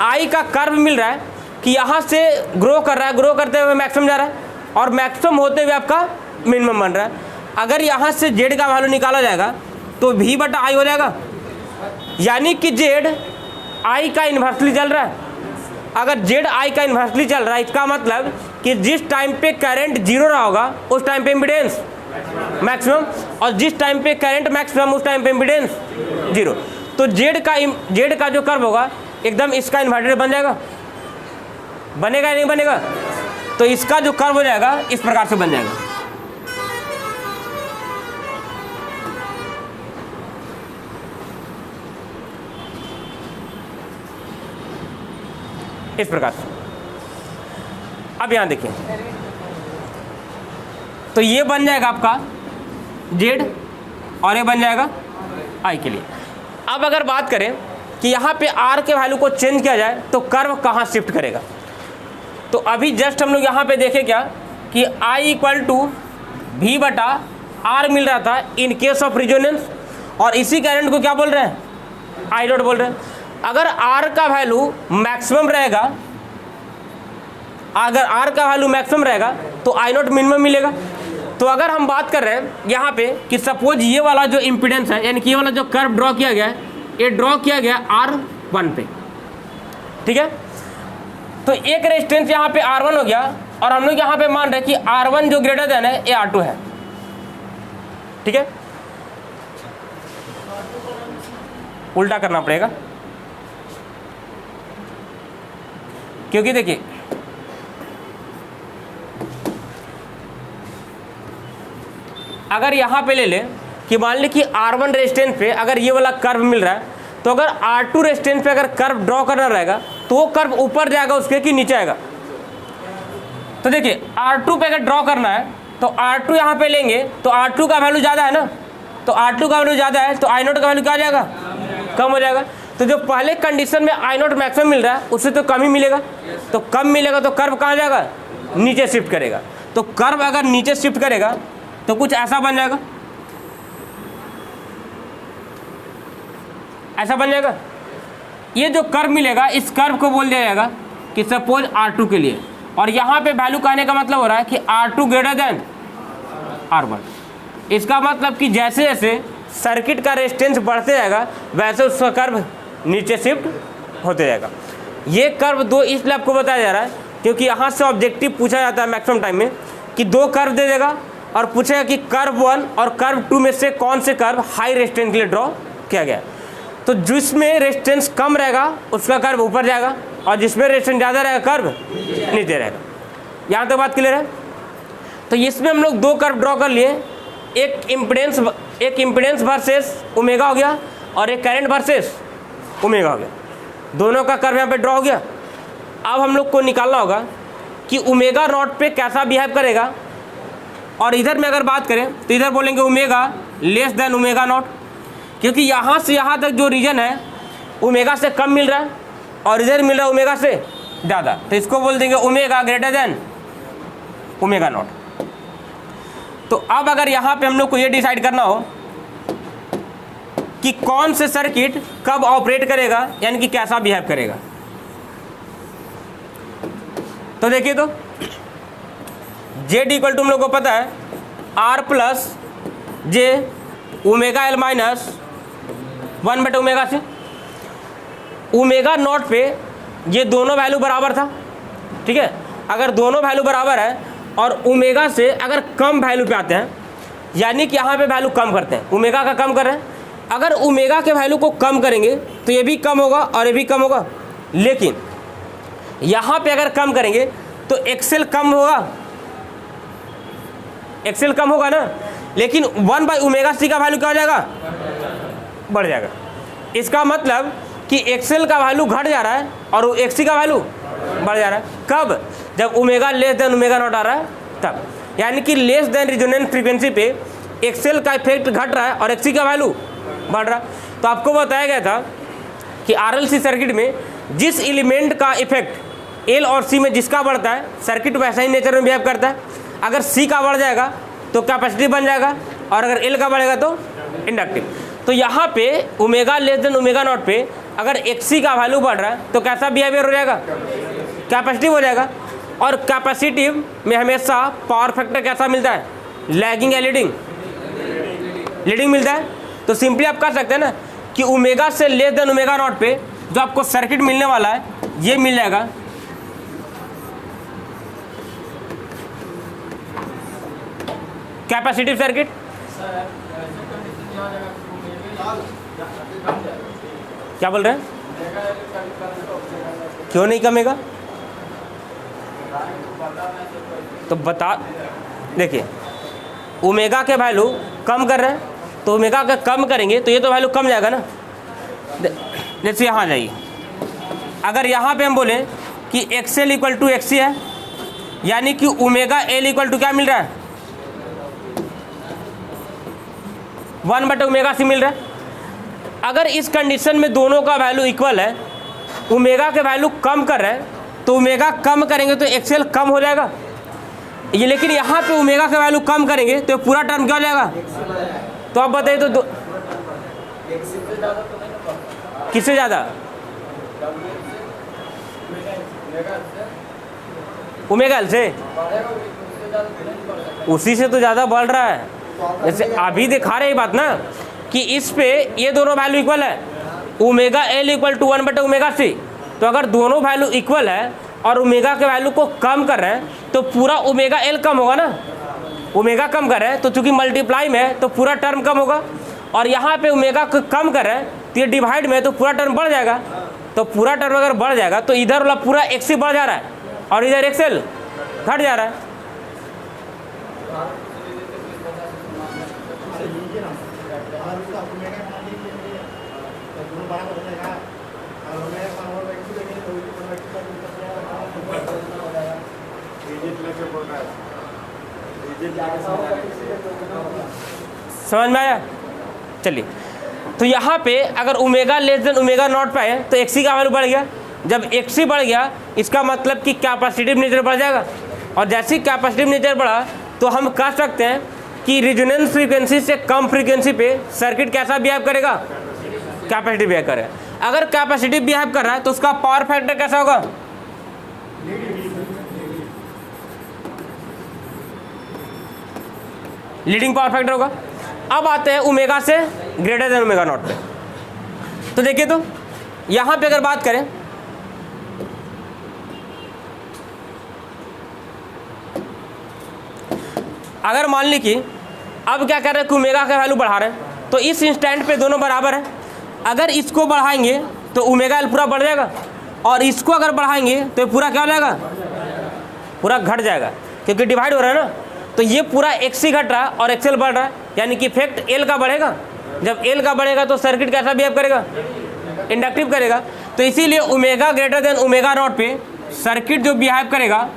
I का कर्व मिल रहा है कि यहाँ से ग्रो कर रहा है, ग्रो करते हुए मैक्सिमम जा रहा है और मैक्सिमम होते हुए आपका मिनिमम बन रहा है। अगर यहाँ से Z का वैल्यू निकाला जाएगा तो V/I हो जाएगा, यानी कि Z I का इन्वर्सली चल रहा है। अगर Z I का इन्वर्सली चल रहा है, इसका मतलब कि जिस टाइम पे करंट जीरो रहा होगा उस टाइम पे इम्पिडेंस मैक्सिमम, और जिस टाइम पे करंट मैक्सिमम उस टाइम पे इम्पिडेंस जीरो। तो Z का जो कर्व होगा एकदम इसका इन्वर्टेड बन जाएगा, बनेगा या नहीं बनेगा। तो इसका जो कर्व हो जाएगा इस प्रकार से बन जाएगा। इस प्रकार से। अब यहां देखिए, तो ये बन जाएगा आपका Z और ये बन जाएगा I के लिए। अब अगर बात करें कि यहाँ पे R के वैल्यू को चेंज किया जाए तो कर्व कहाँ शिफ्ट करेगा, तो अभी जस्ट हम लोग यहाँ पे देखें क्या कि I इक्वल टू V/R मिल रहा था इन केस ऑफ रिजोनेंस, और इसी करंट को क्या बोल रहे हैं, I डॉट बोल रहे हैं। अगर R का वैल्यू मैक्सिमम रहेगा, अगर R का वैल्यू मैक्सिमम रहेगा तो I नॉट मिनिमम मिलेगा। तो अगर हम बात कर रहे हैं यहाँ पे कि सपोज ये वाला जो इम्पिडेंस है, यानी कि ये वाला जो कर्व ड्रॉ किया गया है, ये ड्रॉ किया गया R1 पे, ठीक है। तो एक रेजिस्टेंस यहाँ पे R1 हो गया और हम लोग यहाँ पे मान रहे हैं कि R1 जो ग्रेटर देन है ये R2 है, ठीक है। उल्टा करना पड़ेगा, क्योंकि देखिए अगर यहाँ पे ले ले कि मान ली कि R1 रेजिस्टेंस पे अगर ये वाला कर्व मिल रहा है, तो अगर R2 रेजिस्टेंस पे अगर कर्व ड्रॉ करना रहेगा तो वो कर्व ऊपर जाएगा उसके कि नीचे आएगा। तो देखिए R2 पे अगर ड्रॉ करना है तो R2 यहाँ पे लेंगे तो R2 का वैल्यू ज़्यादा है ना, तो R2 का वैल्यू ज़्यादा है तो I नॉट का वैल्यू क्या आ जाएगा, कम हो जाएगा। तो जो पहले कंडीशन में I नॉट मैक्सिमम मिल रहा है उससे तो कम ही मिलेगा, तो कम मिलेगा तो कर्व कहाँ जाएगा, नीचे शिफ्ट करेगा। तो कर्व अगर नीचे शिफ्ट करेगा तो कुछ ऐसा बन जाएगा, ऐसा बन जाएगा। ये जो कर्व मिलेगा इस कर्व को बोल दिया जाएगा कि सपोज R2 के लिए, और यहाँ पे वैल्यू कहने का मतलब हो रहा है कि R2 ग्रेटर देन R1। इसका मतलब कि जैसे जैसे सर्किट का रेजिस्टेंस बढ़ते जाएगा वैसे उसका कर्व नीचे शिफ्ट होते जाएगा। ये कर्व दो इसलिए आपको बताया जा रहा है क्योंकि यहाँ से ऑब्जेक्टिव पूछा जाता है मैक्सिमम टाइम में कि दो कर्व दे देगा और पूछेगा कि कर्व 1 और कर्व 2 में से कौन से कर्व हाई रेजिस्टेंस के लिए ड्रॉ किया गया। तो जिसमें रेजिस्टेंस कम रहेगा उसका कर्व ऊपर जाएगा और जिसमें रेजिस्टेंस ज़्यादा रहेगा कर्व नीचे रहेगा। यहाँ तक बात क्लियर है। तो इसमें हम लोग दो कर्व ड्रॉ कर लिए, एक इम्पिडेंस वर्सेस ओमेगा हो गया और एक करंट वर्सेस ओमेगा हो गया। दोनों का कर्व यहाँ पे ड्रॉ हो गया। अब हम लोग को निकालना होगा कि ओमेगा नॉट पे कैसा बिहेव करेगा, और इधर में अगर बात करें तो इधर बोलेंगे omega less than omega not, क्योंकि यहाँ से यहाँ तक जो रीजन है ओमेगा से कम मिल रहा है और इधर मिल रहा है ओमेगा से ज़्यादा, तो इसको बोल देंगे omega greater than omega not. तो अब अगर यहाँ पे हम लोग को ये डिसाइड करना हो कि कौन से सर्किट कब ऑपरेट करेगा, यानी कि कैसा बिहेव करेगा, तो देखिए तो Z इक्वल टू हम लोग को पता है R प्लस जे ओमेगा L माइनस 1/ओमेगा से। ओमेगा नॉट पे ये दोनों वैल्यू बराबर था, ठीक है। अगर दोनों वैल्यू बराबर है और ओमेगा से अगर कम वैल्यू पे आते हैं, यानी कि यहाँ पे वैल्यू कम करते हैं, ओमेगा का कम कर रहे हैं। अगर ओमेगा के वैल्यू को कम करेंगे तो ये भी कम होगा और ये भी कम होगा, लेकिन यहाँ पे अगर कम करेंगे तो एक्सेल कम होगा, एक्सेल कम होगा ना, लेकिन 1/ओमेगा का वैल्यू क्या हो जाएगा, बढ़ जाएगा। इसका मतलब कि एक्सेल का वैल्यू घट जा रहा है और एक्सी का वैल्यू बढ़ जा रहा है। कब, जब omega less than omega not आ रहा है तब, यानी कि लेस देन रिजोनेंस फ्रीक्वेंसी पे एक्सेल का इफेक्ट घट रहा है और एक्सी का वैल्यू बढ़ रहा है। तो आपको बताया गया था कि आरएलसी सर्किट में जिस एलिमेंट का इफेक्ट एल और सी में जिसका बढ़ता है सर्किट वैसा ही नेचर में बिहेव करता है। अगर सी का बढ़ जाएगा तो कैपेसिटिव बन जाएगा, और अगर एल का बढ़ेगा तो इंडक्टिव। तो यहाँ पे omega less than omega naught पे अगर एक्सी का वैल्यू बढ़ रहा है तो कैसा बिहेवियर हो जाएगा, कैपेसिटिव हो जाएगा। और कैपेसिटिव में हमेशा पावर फैक्टर कैसा मिलता है, लैगिंग या लीडिंग, लीडिंग मिलता है। तो सिंपली आप कह सकते हैं ना कि ओमेगा से लेस देन ओमेगा नॉट पे जो आपको सर्किट मिलने वाला है ये मिल जाएगा कैपेसिटिव सर्किट। क्या बोल रहे हैं, क्यों नहीं कमेगा? तो बता, देखिए ओमेगा के वैल्यू कम कर रहे हैं तो ओमेगा का कम करेंगे तो ये तो वैल्यू कम जाएगा ना। जैसे यहाँ जाइए, अगर यहाँ पे हम बोले कि X L equal to X C है, यानी कि ओमेगा एल इक्वल टू क्या मिल रहा है, 1/ओमेगा सी मिल रहा है। अगर इस कंडीशन में दोनों का वैल्यू इक्वल है, ओमेगा के वैल्यू कम कर रहे हैं तो ओमेगा कम करेंगे तो एक्सएल कम हो जाएगा ये, लेकिन यहाँ पे ओमेगा का वैल्यू कम करेंगे तो पूरा टर्म क्या हो जाएगा। तो आप बताइए तो किससे ज़्यादा, ओमेगा एल से, उसी से तो ज़्यादा बढ़ रहा है। जैसे अभी दिखा रहे बात ना कि इस पे ये दोनों वैल्यू इक्वल है, ओमेगा एल इक्वल टू 1/ओमेगा सी। तो अगर दोनों वैल्यू इक्वल है और ओमेगा के वैल्यू को कम कर रहे हैं तो पूरा ओमेगा एल कम होगा ना, ओमेगा कम कर रहे हैं तो चूंकि मल्टीप्लाई में है तो पूरा टर्म कम होगा, और यहाँ पे ओमेगा को कम कर रहे हैं तो ये डिवाइड में तो पूरा टर्म बढ़ जाएगा। तो पूरा टर्म अगर बढ़ जाएगा तो इधर वाला पूरा एक्सी बढ़ जा रहा है और इधर एक्सएल घट जा रहा है। समझ में आया? चलिए, तो यहाँ पे अगर omega less than omega naught पे है तो एक्सी का वैल्यू बढ़ गया। जब एक्सी बढ़ गया इसका मतलब कि कैपेसिटिव नेचर बढ़ जाएगा, और जैसे कैपेसिटिव नेचर बढ़ा तो हम कह सकते हैं कि रेजोनेंस फ्रीक्वेंसी से कम फ्रीक्वेंसी पे सर्किट कैसा बिहेव करेगा, कैपेसिटिव बिहेव करेगा। अगर कैपेसिटिव बिहेव कर रहा है तो उसका पावर फैक्टर कैसा होगा, लीडिंग पावर फैक्टर होगा। अब आते हैं ओमेगा से ग्रेटर देन ओमेगा नॉट पे। तो देखिए, तो यहां पे अगर बात करें अगर मान ली कि अब क्या कर रहे हैं कि ओमेगा का वैल्यू बढ़ा रहे हैं तो इस इंस्टेंट पे दोनों बराबर है। अगर इसको बढ़ाएंगे तो ओमेगा एल पूरा बढ़ जाएगा, और इसको अगर बढ़ाएंगे तो पूरा क्या हो जाएगा, पूरा घट जाएगा, क्योंकि डिवाइड हो रहा है ना। तो ये पूरा एक्सी घट रहा है और एक्सएल बढ़ रहा है, यानी कि इफेक्ट एल का बढ़ेगा। जब एल का बढ़ेगा तो सर्किट कैसा बिहेव करेगा, इंडक्टिव करेगा। तो इसीलिए omega greater than omega naught पे सर्किट जो बिहेव करेगा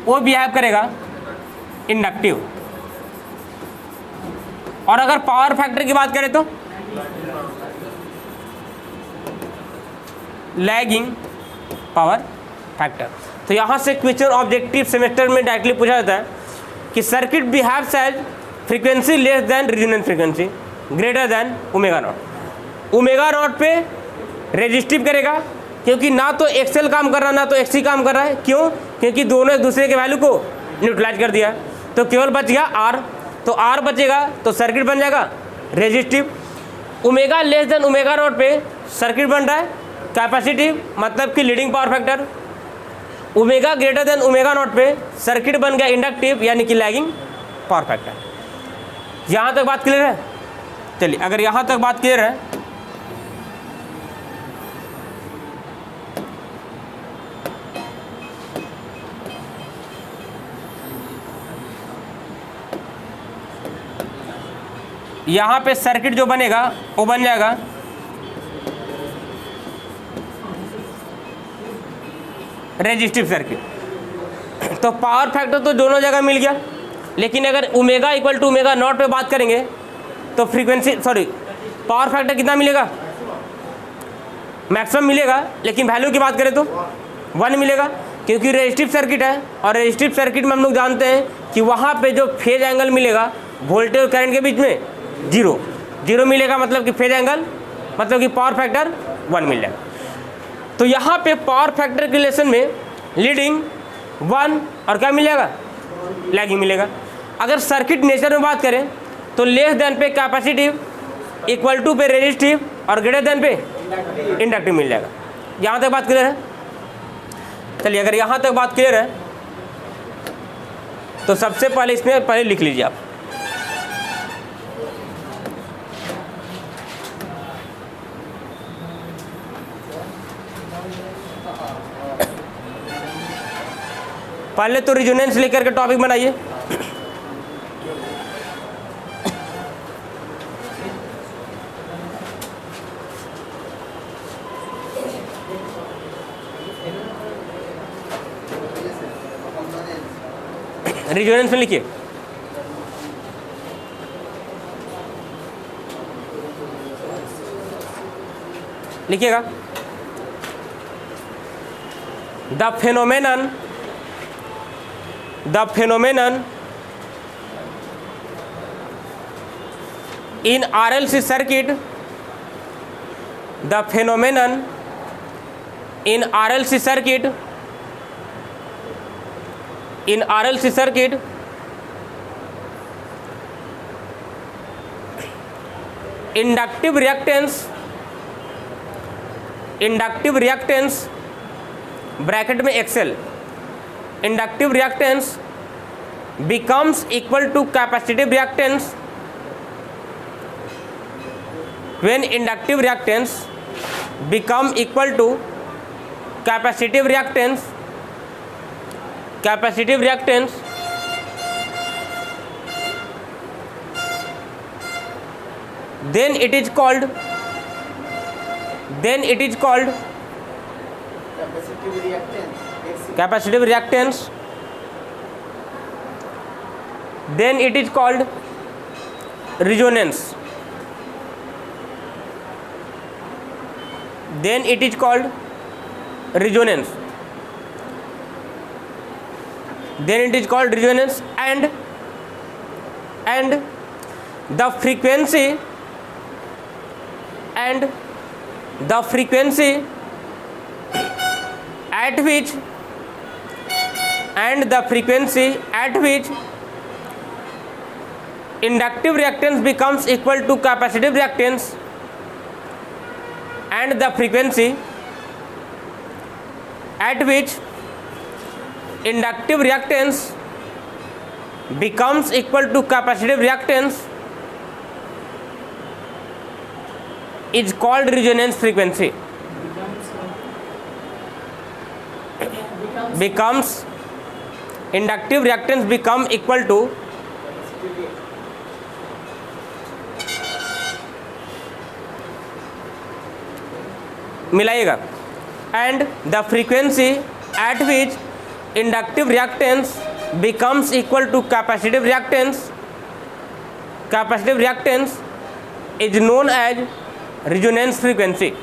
वो बिहेव करेगा इंडक्टिव। और अगर पावर फैक्टर की बात करें तो लैगिंग पावर फैक्टर। तो यहाँ से क्वेश्चन ऑब्जेक्टिव सेमेस्टर में डायरेक्टली पूछा जाता है कि circuit behaves as frequency less than resonance frequency greater than omega naught. Omega naught पे रेजिस्टिव करेगा, क्योंकि ना तो एक्सएल काम कर रहा है ना तो एक्सी काम कर रहा है। क्यों? क्योंकि दोनों एक दूसरे के वैल्यू को न्यूट्रलाइज कर दिया। तो केवल बच गया आर, तो आर बचेगा तो सर्किट बन जाएगा resistive. Omega less than omega naught पे सर्किट बन रहा है कैपेसिटिव, मतलब कि leading power factor. Omega greater than omega naught पे सर्किट बन गया इंडक्टिव, यानी कि लैगिंग पावर फैक्टर। यहाँ तक बात क्लियर है? चलिए, अगर यहाँ तक बात क्लियर है यहाँ पे सर्किट जो बनेगा वो बन जाएगा रेजिस्टिव सर्किट। तो पावर फैक्टर तो दोनों जगह मिल गया, लेकिन अगर omega equal to omega naught पे बात करेंगे तो फ्रीक्वेंसी पावर फैक्टर कितना मिलेगा, मैक्सिमम मिलेगा, लेकिन वैल्यू की बात करें तो 1 मिलेगा। क्योंकि रेजिस्टिव सर्किट है और रेजिस्टिव सर्किट में हम लोग जानते हैं कि वहाँ पे जो फेज एंगल मिलेगा वोल्टेज और करंट के बीच में जीरो मिलेगा, मतलब कि फेज एंगल मतलब कि पावर फैक्टर 1 मिल जाएगा। तो यहाँ पे पावर फैक्टर के रिलेशन में लीडिंग 1 और क्या मिल जाएगा, लैगिंग मिलेगा। अगर सर्किट नेचर में बात करें तो लेस देन पे कैपेसिटिव, इक्वल टू पे रेजिस्टिव और ग्रेटर देन पे इंडक्टिव मिल जाएगा। यहाँ तक बात क्लियर है? चलिए, अगर यहाँ तक बात क्लियर है तो सबसे पहले इसमें पहले लिख लीजिए आप, पहले तो रिजोनेंस लेकर के टॉपिक बनाइए। रिजोनेंस में लिखिए, लिखिएगा, the phenomenon in RLC circuit, the phenomenon in RLC circuit inductive reactance bracket में XL, inductive reactance becomes equal to capacitive reactance when inductive reactance become equal to capacitive reactance then it is called capacitive reactance, then it is called resonance, and the frequency at which inductive reactance becomes equal to capacitive reactance and the frequency at which inductive reactance becomes equal to capacitive reactance is called resonance frequency. Becomes inductive reactance become equal to मिलाइएगा and the frequency at which inductive reactance becomes equal to capacitive reactance is known as resonance frequency.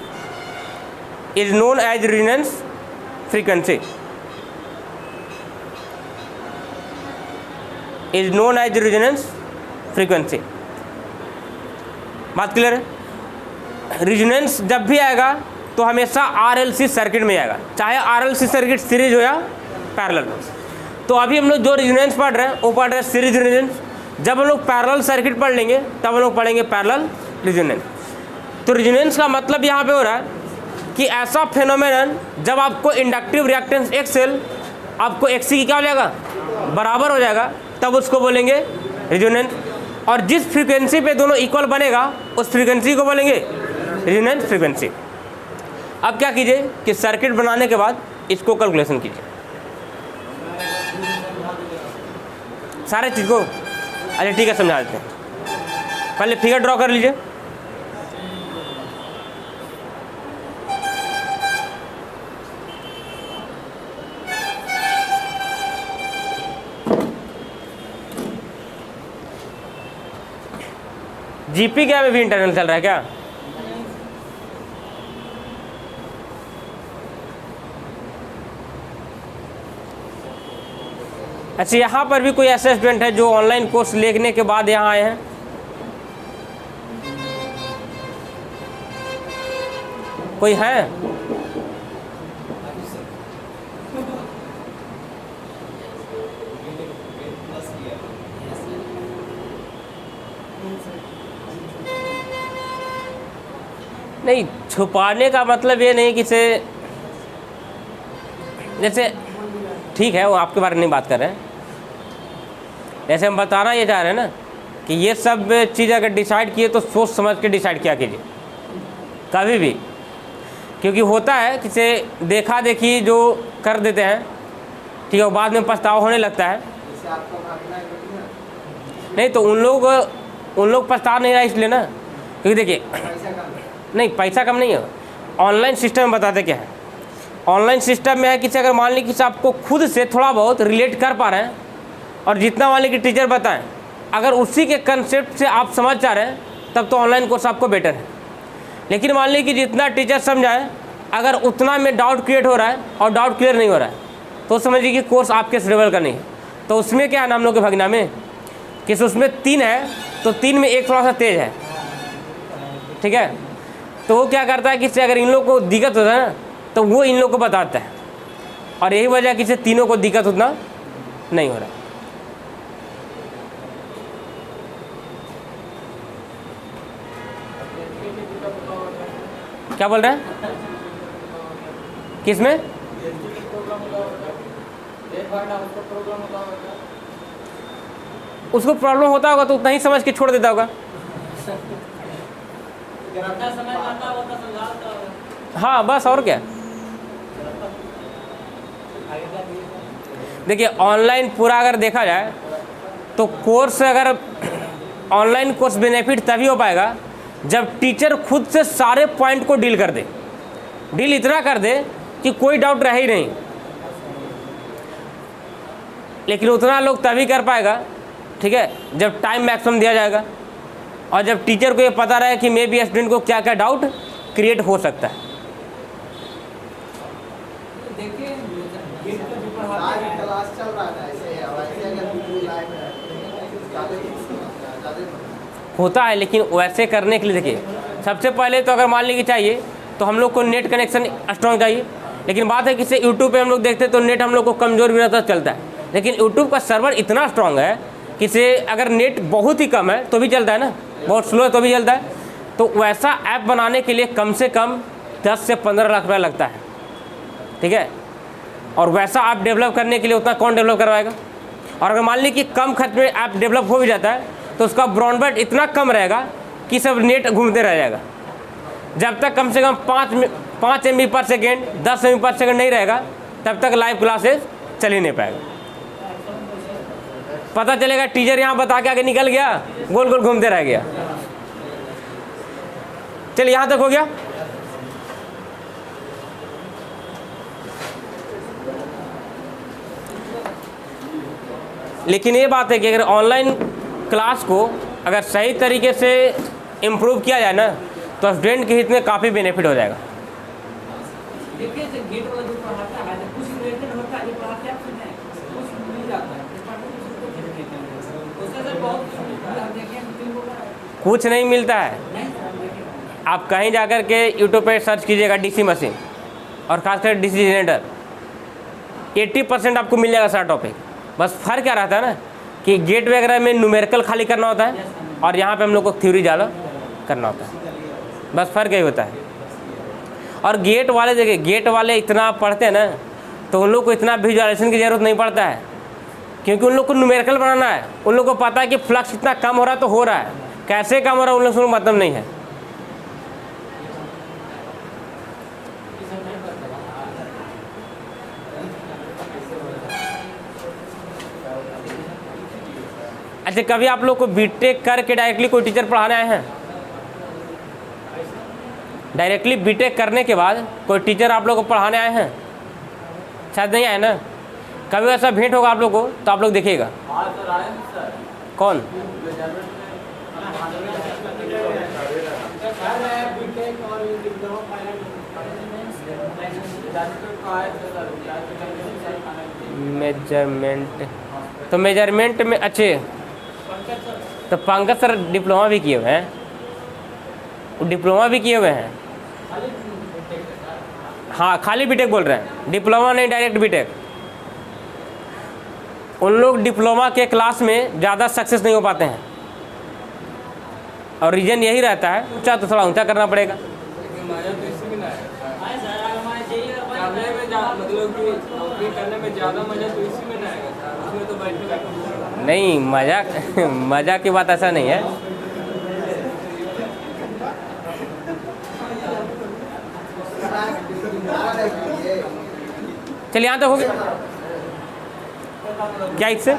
बात clear है? Resonance जब भी आएगा तो हमेशा RLC circuit में आएगा, चाहे RLC सर्किट सीरीज हो या पैरेलल। तो अभी हम लोग जो रेजोनेंस पढ़ रहे हैं वो पढ़ रहे हैं सीरीज रेजोनेंस। जब हम लोग पैरेलल सर्किट पढ़ लेंगे तब हम लोग पढ़ेंगे पैरेलल रेजोनेंस। तो रेजोनेंस का मतलब यहाँ पे हो रहा है कि ऐसा फेनोमेनन जब आपको इंडक्टिव रिएक्टेंस XL आपको XC की क्या हो जाएगा, बराबर हो जाएगा, तब उसको बोलेंगे रेजोनेंस। और जिस फ्रीक्वेंसी पे दोनों इक्वल बनेगा उस फ्रीक्वेंसी को बोलेंगे रेजोनेंस फ्रीक्वेंसी। अब क्या कीजिए कि सर्किट बनाने के बाद इसको कैलकुलेशन कीजिए सारे चीज़ को। अच्छा ठीक है, समझा देते हैं। पहले फिगर ड्रॉ कर लीजिए। जीपी क्या में भी इंटरनल चल रहा है क्या? अच्छा, यहाँ पर भी कोई ऐसे स्टूडेंट है जो ऑनलाइन कोर्स लेने के बाद यहाँ आए हैं? कोई है? नहीं, छुपाने का मतलब ये नहीं कि से जैसे ठीक है, वो आपके बारे में नहीं बात कर रहे हैं। जैसे हम बताना ये चाह रहे हैं ना कि ये सब चीज़ अगर डिसाइड किए तो सोच समझ के डिसाइड किया कीजिए कभी भी, क्योंकि होता है कि से देखा देखी जो कर देते हैं, ठीक है, वो बाद में पछतावा होने लगता है। नहीं तो उन लोग पछता नहीं रहा इसलिए ना, क्योंकि देखिए नहीं, पैसा कम नहीं है। ऑनलाइन सिस्टम में बताते क्या है, ऑनलाइन सिस्टम में है कि अगर मान ली कि आपको खुद से थोड़ा बहुत रिलेट कर पा रहे हैं और जितना मान ली कि टीचर बताएं अगर उसी के कंसेप्ट से आप समझ जा रहे हैं तब तो ऑनलाइन कोर्स आपको बेटर है। लेकिन मान ली कि जितना टीचर समझाएं अगर उतना में डाउट क्रिएट हो रहा है और डाउट क्लियर नहीं हो रहा है तो समझिए कि कोर्स आपके लेवल का नहीं है। तो उसमें क्या है ना हम लोग के भगना में कि उसमें 3 है तो 3 में एक थोड़ा सा तेज है, ठीक है, तो वो क्या करता है कि अगर इन लोग को दिक्कत होता है ना तो वो इन लोग को बताता है, और यही वजह कि तीनों को दिक्कत उतना नहीं हो रहा। क्या बोल रहे हैं? किसमें? उसको प्रॉब्लम होता होगा तो उतना ही समझ के छोड़ देता होगा। हाँ बस, और क्या। देखिए ऑनलाइन पूरा अगर देखा जाए तो कोर्स, अगर ऑनलाइन कोर्स बेनिफिट तभी हो पाएगा जब टीचर खुद से सारे पॉइंट को डील कर दे, डील इतना कर दे कि कोई डाउट रहे ही नहीं। लेकिन उतना लोग तभी कर पाएगा, ठीक है, जब टाइम मैक्सिमम दिया जाएगा और जब टीचर को ये पता रहे कि मे बी स्टूडेंट को क्या क्या डाउट क्रिएट हो सकता है। होता है, लेकिन वैसे करने के लिए देखिए सबसे पहले तो अगर मान लीजिए चाहिए तो हम लोग को नेट कनेक्शन स्ट्रॉन्ग चाहिए। लेकिन बात है कि यूट्यूब पे हम लोग देखते हैं तो नेट हम लोग को कमज़ोर भी रहता चलता है, लेकिन यूट्यूब का सर्वर इतना स्ट्रॉन्ग है कि से अगर नेट बहुत ही कम है तो भी चलता है ना, बहुत स्लो है तो भी चलता है। तो वैसा ऐप बनाने के लिए कम से कम 10 से 15 लाख रुपया लगता है, ठीक है, और वैसा ऐप डेवलप करने के लिए उतना कौन डेवलप करवाएगा। और अगर मान ली कि कम खर्च में ऐप डेवलप हो भी जाता है तो उसका ब्रॉडबैंड इतना कम रहेगा कि सब नेट घूमते रह जाएगा। जब तक कम से कम 5 MB पर सेकेंड 10 MB पर सेकेंड नहीं रहेगा तब तक लाइव क्लासेस चल ही नहीं पाएगा। पता चलेगा टीचर यहाँ बता के आगे निकल गया, गोल गोल घूमते रह गया। चलिए यहाँ तक हो गया। लेकिन ये बात है कि अगर ऑनलाइन क्लास को अगर सही तरीके से इम्प्रूव किया जाए ना तो स्टूडेंट के हित में काफ़ी बेनिफिट हो जाएगा। देखिए गेट वाला जो पढ़ाता है कुछ रिलेटेड होता है, जो पढ़ाते हैं कुछ मिल जाता है, उससे सर बहुत कुछ नहीं मिलता है। आप कहीं जाकर के यूट्यूब पे सर्च कीजिएगा डीसी मशीन और खासकर डीसी जनरेटर, 80% आपको मिल जाएगा सारा टॉपिक। बस फर्क क्या रहता है ना कि गेट वगैरह में न्यूमेरिकल खाली करना होता है और यहाँ पे हम लोग को थ्योरी ज़्यादा करना होता है, बस फ़र्क यही होता है। और गेट वाले देखिए, गेट वाले इतना पढ़ते हैं ना तो उन लोग को इतना विजुअलाइजेशन की ज़रूरत नहीं पड़ता है, क्योंकि उन लोग को न्यूमेरिकल बनाना है। उन लोग को पता है कि फ्लक्स इतना कम हो रहा है तो हो रहा है, कैसे कम हो रहा है उन लोग को मतलब नहीं है। अच्छा, कभी आप लोग को बीटेक करके डायरेक्टली कोई टीचर पढ़ाने आए हैं? डायरेक्टली बीटेक करने के बाद कोई टीचर आप लोग को पढ़ाने आए हैं? शायद नहीं आए ना। कभी ऐसा भेंट होगा आप लोग को तो आप लोग देखिएगा। कौन? मेजरमेंट तो मेजरमेंट में अच्छे, तो पंकज सर डिप्लोमा भी किए हुए हैं, वो डिप्लोमा भी किए हुए हैं। हाँ खाली बीटेक बोल रहे हैं, डिप्लोमा नहीं डायरेक्ट बीटेक। उन लोग डिप्लोमा के क्लास में ज़्यादा सक्सेस नहीं हो पाते हैं, और रीज़न यही रहता है ऊँचा तो थोड़ा ऊँचा करना पड़ेगा। नहीं मज़ा मज़ा की बात ऐसा नहीं है। चलिए यहाँ तक हो गया क्या इससे?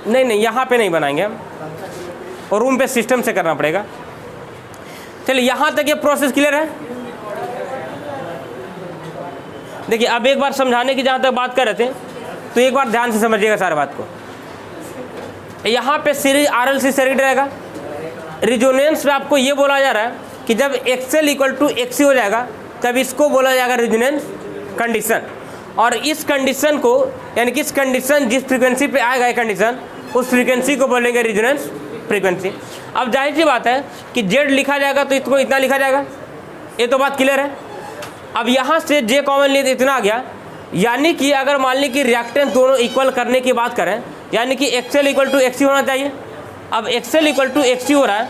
नहीं यहाँ पे नहीं बनाएंगे हम, और रूम पे सिस्टम से करना पड़ेगा। चलिए यहाँ तक ये प्रोसेस क्लियर है। देखिए अब एक बार समझाने की जहाँ तक बात कर रहे थे, तो एक बार ध्यान से समझिएगा सारी बात को। यहाँ पे सीरीज RLC सर्किट रहेगा। रिजोनेंस में आपको ये बोला जा रहा है कि जब XL इक्वल टू XC हो जाएगा तब इसको बोला जाएगा रिजोनेंस कंडीशन, और इस कंडीशन को यानी कि इस कंडीशन जिस फ्रीक्वेंसी पे आएगा ये कंडीशन, उस फ्रीक्वेंसी को बोलेंगे रिजोनेंस फ्रीक्वेंसी। अब जाहिर सी बात है कि Z लिखा जाएगा तो इसको इतना लिखा जाएगा, ये तो बात क्लियर है। अब यहाँ से J कॉमन लिए इतना आ गया, यानी कि अगर मान ली कि रिएक्टेंस दोनों इक्वल करने की बात करें, यानी कि XL इक्वल टू XC होना चाहिए। अब XL इक्वल टू XC हो रहा है,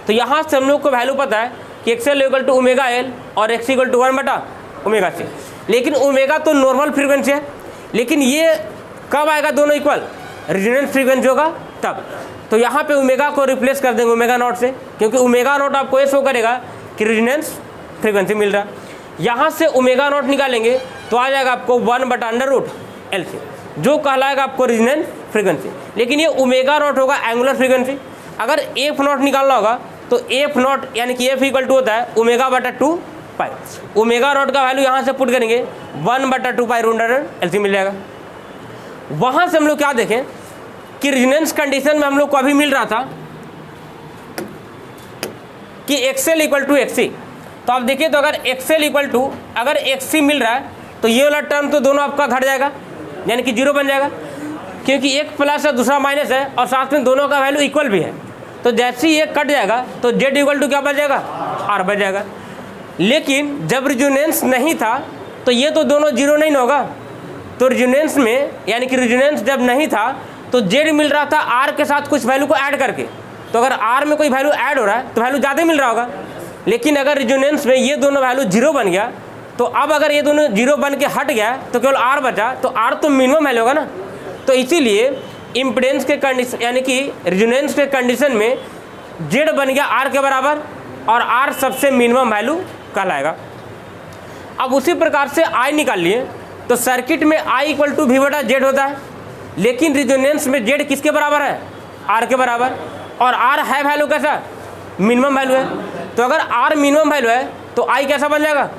तो यहाँ से हम लोग को वैल्यू पता है कि XL equal to omega L और XC इक्वल टू 1/ओमेगा C। लेकिन ओमेगा तो नॉर्मल फ्रीक्वेंसी है, लेकिन ये कब आएगा दोनों इक्वल? रिजोनेंस फ्रीक्वेंसी होगा तब। तो यहाँ पे ओमेगा को रिप्लेस कर देंगे ओमेगा नॉट से, क्योंकि ओमेगा नॉट आपको ये शो करेगा कि रिजोनेंस फ्रीक्वेंसी मिल रहा है। यहाँ से ओमेगा नॉट निकालेंगे तो आ जाएगा आपको 1/√LC, जो कहलाएगा आपको रिजोनेंस फ्रीक्वेंसी। लेकिन ये ओमेगा नॉट होगा एंगुलर फ्रीक्वेंसी। अगर एफ नॉट निकालना होगा तो एफ नॉट यानी कि एफ इक्वल टू होता है ω/2 पाई। ओमेगा नॉट का वैल्यू यहाँ से पुट करेंगे 1/2 पाई √LC मिल जाएगा। वहाँ से हम लोग क्या देखें कि रिजोनेंस कंडीशन में हम लोग को अभी मिल रहा था कि XL इक्वल टू XC। तो आप देखिए, तो अगर XL इक्वल टू अगर XC मिल रहा है तो ये वाला टर्म तो दोनों आपका घट जाएगा, यानी कि 0 बन जाएगा, क्योंकि एक प्लस है दूसरा माइनस है और साथ में दोनों का वैल्यू इक्वल भी है। तो जैसे ही ये कट जाएगा तो Z इक्वल टू क्या बच जाएगा? R बच जाएगा। लेकिन जब रिजोनेंस नहीं था तो ये तो दोनों 0 नहीं होगा। तो रिजोनेंस में यानी कि रिजोनेंस जब नहीं था तो Z मिल रहा था R के साथ कुछ वैल्यू को ऐड करके। तो अगर R में कोई वैल्यू ऐड हो रहा है तो वैल्यू ज़्यादा मिल रहा होगा। लेकिन अगर रिजोनेंस में ये दोनों वैल्यू 0 बन गया, तो अब अगर ये दोनों 0 बन के हट गया तो केवल R बचा, तो R तो मिनिमम वैल्यू होगा ना। तो इसीलिए इम्पीडेंस के कंडीशन यानी कि रिजोनेंस के कंडीशन में Z बन गया R के बराबर और R सबसे मिनिमम वैल्यू कहलाएगा। अब उसी प्रकार से I निकाल लिए, तो सर्किट में I इक्वल टू V/Z होता है, लेकिन रिजोनेंस में Z किसके बराबर है? R के बराबर, और R है वैल्यू कैसा? मिनिमम वैल्यू है। तो अगर R मिनिमम वैल्यू है तो I कैसा बन जाएगा?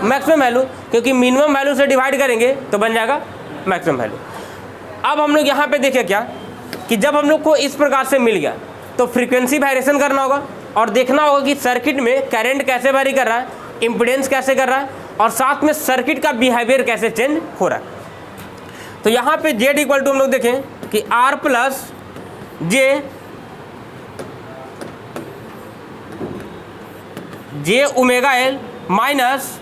मैक्सिमम वैल्यू, क्योंकि मिनिमम वैल्यू से डिवाइड करेंगे तो बन जाएगा मैक्सिमम वैल्यू। अब हम लोग यहाँ पे देखें क्या कि जब हम लोग को इस प्रकार से मिल गया तो फ्रीक्वेंसी वेरिएशन करना होगा और देखना होगा कि सर्किट में करंट कैसे वेरी कर रहा है, इम्पीडेंस कैसे कर रहा है, और साथ में सर्किट का बिहेवियर कैसे चेंज हो रहा है। तो यहाँ पे Z इक्वल टू हम लोग देखें कि R plus J omega L minus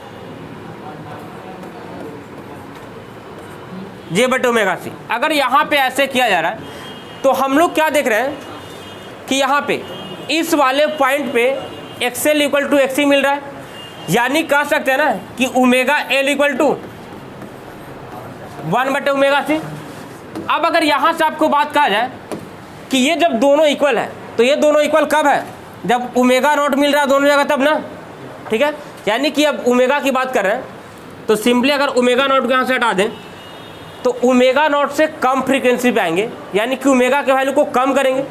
J/ωc। अगर यहाँ पे ऐसे किया जा रहा है तो हम लोग क्या देख रहे हैं कि यहाँ पे इस वाले पॉइंट पे XL इक्वल टू XC मिल रहा है, यानी कह सकते हैं ना कि omega L equal to 1/ωc। अब अगर यहाँ से आपको बात कहा जाए कि ये जब दोनों इक्वल है तो ये दोनों इक्वल कब है? जब ओमेगा नॉट मिल रहा है दोनों जगह तब ना, ठीक है। यानी कि अब ओमेगा की बात कर रहे हैं तो सिंपली अगर ओमेगा नॉट को यहाँ से हटा दें तो ओमेगा नॉट से कम फ्रीक्वेंसी पे आएंगे, यानी कि ओमेगा के वैल्यू को कम करेंगे।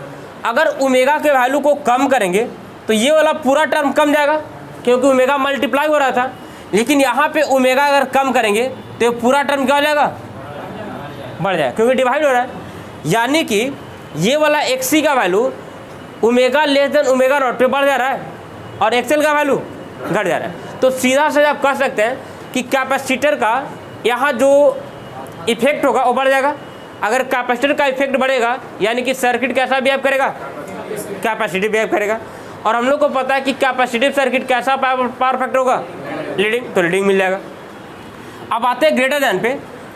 अगर ओमेगा के वैल्यू को कम करेंगे तो ये वाला पूरा टर्म कम जाएगा, क्योंकि ओमेगा मल्टीप्लाई हो रहा था। लेकिन यहाँ पे ओमेगा अगर कम करेंगे तो ये पूरा टर्म क्या हो जाएगा? बढ़ जाएगा, क्योंकि डिवाइड हो रहा है। यानी कि ये वाला XC का value omega less than omega naught पे बढ़ जा रहा है और XL का वैल्यू घट जा रहा है। तो सीधा से आप कह सकते हैं कि कैपेसिटर का यहाँ जो इफेक्ट होगा वो बढ़ जाएगा। अगर कैपेसिटर का इफेक्ट बढ़ेगा यानी कि सर्किट कैसा बिहेव करेगा, कैपेसिटिव बिहेव करेगा। और हम लोग को पता है कि कैपेसिटिव सर्किट कैसा पावर फैक्टर होगा, लीडिंग, तो लीडिंग मिल जाएगा। अब आते हैं ग्रेटर देन पे,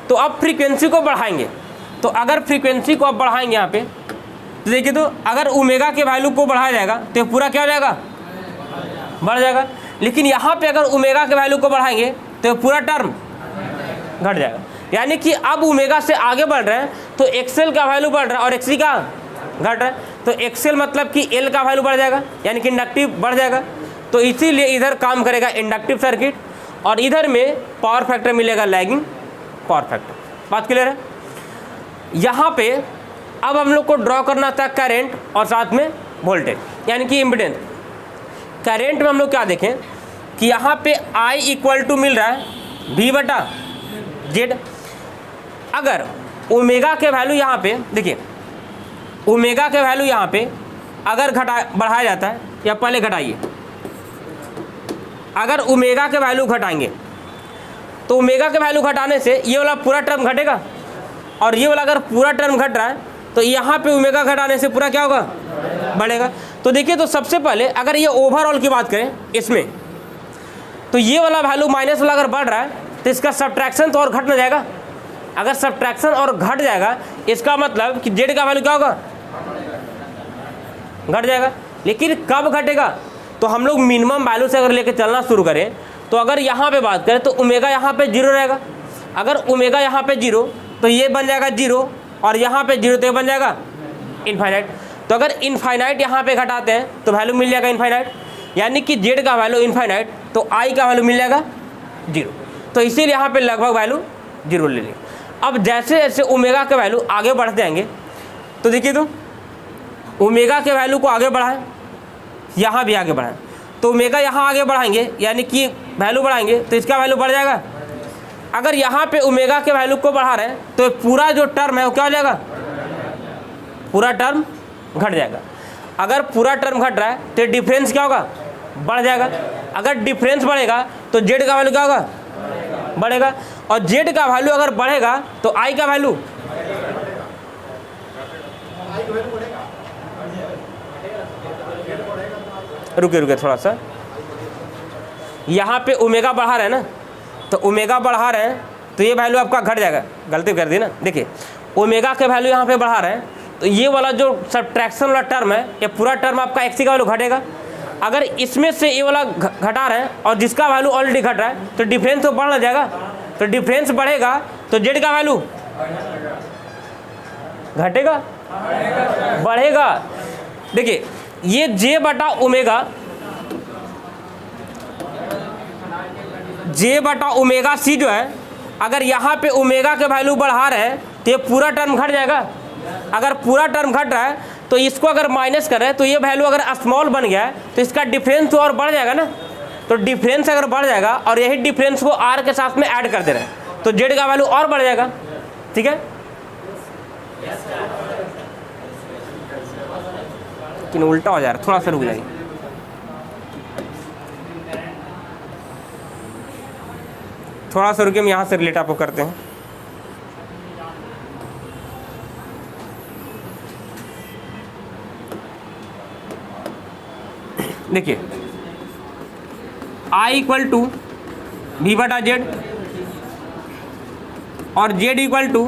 तो अब फ्रीक्वेंसी को बढ़ाएंगे। तो अगर फ्रीक्वेंसी को अब बढ़ाएंगे यहाँ पे तो देखिए, तो अगर ओमेगा के वैल्यू को बढ़ाया जाएगा तो ये पूरा क्या हो जाएगा, बढ़ जाएगा। लेकिन यहाँ पे अगर ओमेगा के वैल्यू को बढ़ाएंगे तो ये पूरा टर्म घट जाएगा। यानी कि अब ओमेगा से आगे बढ़ रहे हैं तो एक्सएल का वैल्यू बढ़ रहा है और एक्सी का घट रहा है। तो एक्सएल मतलब कि एल का वैल्यू बढ़ जाएगा यानी कि इंडक्टिव बढ़ जाएगा। तो इसीलिए इधर काम करेगा इंडक्टिव सर्किट और इधर में पावर फैक्टर मिलेगा लैगिंग पावर फैक्टर। बात क्लियर है। यहाँ पे अब हम लोग को ड्रॉ करना था करंट और साथ में वोल्टेज यानी कि इम्पीडेंस। करंट में हम लोग क्या देखें कि यहाँ पे I इक्वल टू मिल रहा है V/Z। अगर ओमेगा के वैल्यू यहाँ पे देखिए, ओमेगा के वैल्यू यहाँ पे अगर बढ़ाया जाता है, या पहले घटाइए, अगर ओमेगा के वैल्यू घटाएंगे तो ओमेगा के वैल्यू घटाने से ये वाला पूरा टर्म घटेगा और ये वाला अगर पूरा टर्म घट रहा है तो यहाँ पे ओमेगा घटाने से पूरा क्या होगा, बढ़ेगा। तो देखिए, तो सबसे पहले अगर ये ओवरऑल की बात करें इसमें, तो ये वाला वैल्यू माइनस वाला अगर बढ़ रहा है तो इसका सब्ट्रैक्शन तो और घट ना जाएगा। अगर सब्ट्रैक्शन और घट जाएगा इसका मतलब कि जेड का वैल्यू क्या होगा, घट जाएगा। लेकिन कब घटेगा, तो हम लोग मिनिमम वैल्यू से अगर लेके चलना शुरू करें तो अगर यहाँ पे बात करें तो ओमेगा यहाँ पे 0 रहेगा। अगर ओमेगा यहाँ पे 0 तो ये बन जाएगा 0 और यहाँ पे 0 तो ये बन जाएगा इनफाइनाइट। तो अगर इनफाइनाइट यहाँ पे घटाते हैं तो वैल्यू मिल जाएगा इनफाइनाइट, यानी कि जेड का वैल्यू इनफाइनाइट तो आई का वैल्यू मिल जाएगा 0। तो इसीलिए यहाँ पे लगभग वैल्यू 0 ले लेंगे। अब जैसे जैसे ओमेगा के वैल्यू आगे बढ़ते जाएंगे तो देखिए, तो ओमेगा के वैल्यू को आगे बढ़ाएं, यहाँ भी आगे बढ़ाएं, तो ओमेगा यहाँ आगे बढ़ाएंगे यानी कि वैल्यू बढ़ाएंगे तो इसका वैल्यू बढ़ जाएगा। अगर यहाँ पे ओमेगा के वैल्यू को बढ़ा रहे हैं तो पूरा जो टर्म है वो क्या हो जाएगा, पूरा टर्म घट जाएगा। अगर पूरा टर्म घट रहा है तो डिफरेंस क्या होगा, बढ़ जाएगा। अगर डिफरेंस बढ़ेगा तो जेड का वैल्यू क्या होगा, बढ़ेगा। और जेड का वैल्यू अगर बढ़ेगा तो आई का वैल्यू, रुके थोड़ा सा, यहाँ पे ओमेगा बढ़ा रहे हैं ना, तो ओमेगा बढ़ा रहे हैं तो ये वैल्यू आपका घट जाएगा। गलती कर दी ना, देखिए ओमेगा के वैल्यू यहाँ पे बढ़ा रहे हैं तो ये वाला जो सब्ट्रैक्शन वाला टर्म है ये पूरा टर्म आपका एक्सी का वैल्यू घटेगा। अगर इसमें से ये वाला घटा रहे हैं और जिसका वैल्यू ऑलरेडी घट रहा है तो डिफरेंस तो बढ़ना जाएगा। तो डिफरेंस बढ़ेगा तो जेड का वैल्यू घटेगा, बढ़ेगा। देखिए ये जे बटा ओमेगा सी जो है, अगर यहाँ पे ओमेगा के वैल्यू बढ़ा रहे हैं तो ये पूरा टर्म घट जाएगा। अगर पूरा टर्म घट रहा है तो इसको अगर माइनस करें तो ये वैल्यू अगर स्मॉल बन गया है तो इसका डिफरेंस तो और बढ़ जाएगा ना। तो डिफरेंस अगर बढ़ जाएगा और यही डिफरेंस को आर के साथ में ऐड कर दे रहे हैं तो जेड का वैल्यू और बढ़ जाएगा। ठीक है, लेकिन उल्टा हो जा रहा है, थोड़ा सा रुक जाइए। थोड़ा सा रुके, हम यहाँ से रिलेट आपको करते हैं। देखिए I इक्वल टू V/Z और Z equal to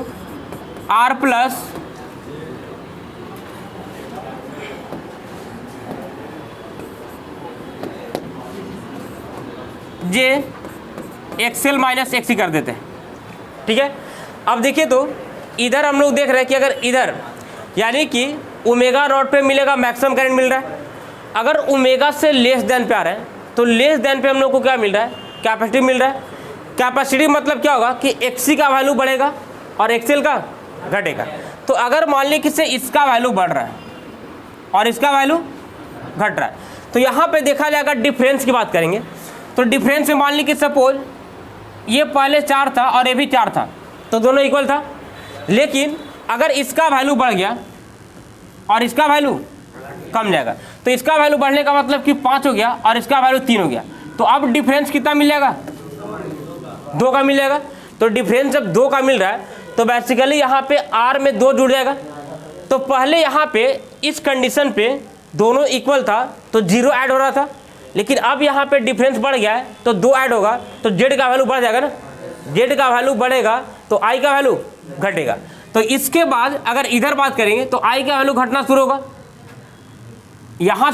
R plus J XL minus XC कर देते हैं। ठीक है, अब देखिए तो इधर हम लोग देख रहे हैं कि अगर इधर यानी कि ओमेगा नॉट पे मिलेगा मैक्सिमम करंट मिल रहा है। अगर ओमेगा से लेस देन पे आ रहे हैं तो लेस देन पे हम लोग को क्या मिल रहा है, कैपेसिटिव मिल रहा है। कैपेसिटिव मतलब क्या होगा कि एक्सी का वैल्यू बढ़ेगा और एक्सएल का घटेगा। तो अगर मान लीजिए कि इसका वैल्यू बढ़ रहा है और इसका वैल्यू घट रहा है तो यहाँ पे देखा जाएगा, डिफरेंस की बात करेंगे तो डिफरेंस में मान लीजिए कि सपोज ये पहले 4 था और ये भी 4 था तो दोनों इक्वल था। लेकिन अगर इसका वैल्यू बढ़ गया और इसका वैल्यू कम जाएगा तो इसका वैल्यू बढ़ने का मतलब कि 5 हो गया और इसका वैल्यू 3 हो गया। तो अब डिफरेंस कितना मिल जाएगा, 2 का मिल जाएगा। तो डिफरेंस जब 2 का मिल रहा है तो बेसिकली यहाँ पे r में 2 जुड़ जाएगा। तो पहले यहाँ पे इस कंडीशन पे दोनों इक्वल था तो 0 ऐड हो रहा था, लेकिन अब यहाँ पे डिफरेंस बढ़ गया है तो 2 ऐड होगा, तो z का वैल्यू बढ़ जाएगा ना। z का वैल्यू बढ़ेगा तो i का वैल्यू घटेगा। तो इसके बाद अगर इधर बात करेंगे तो i का वैल्यू घटना शुरू होगा। यहाँ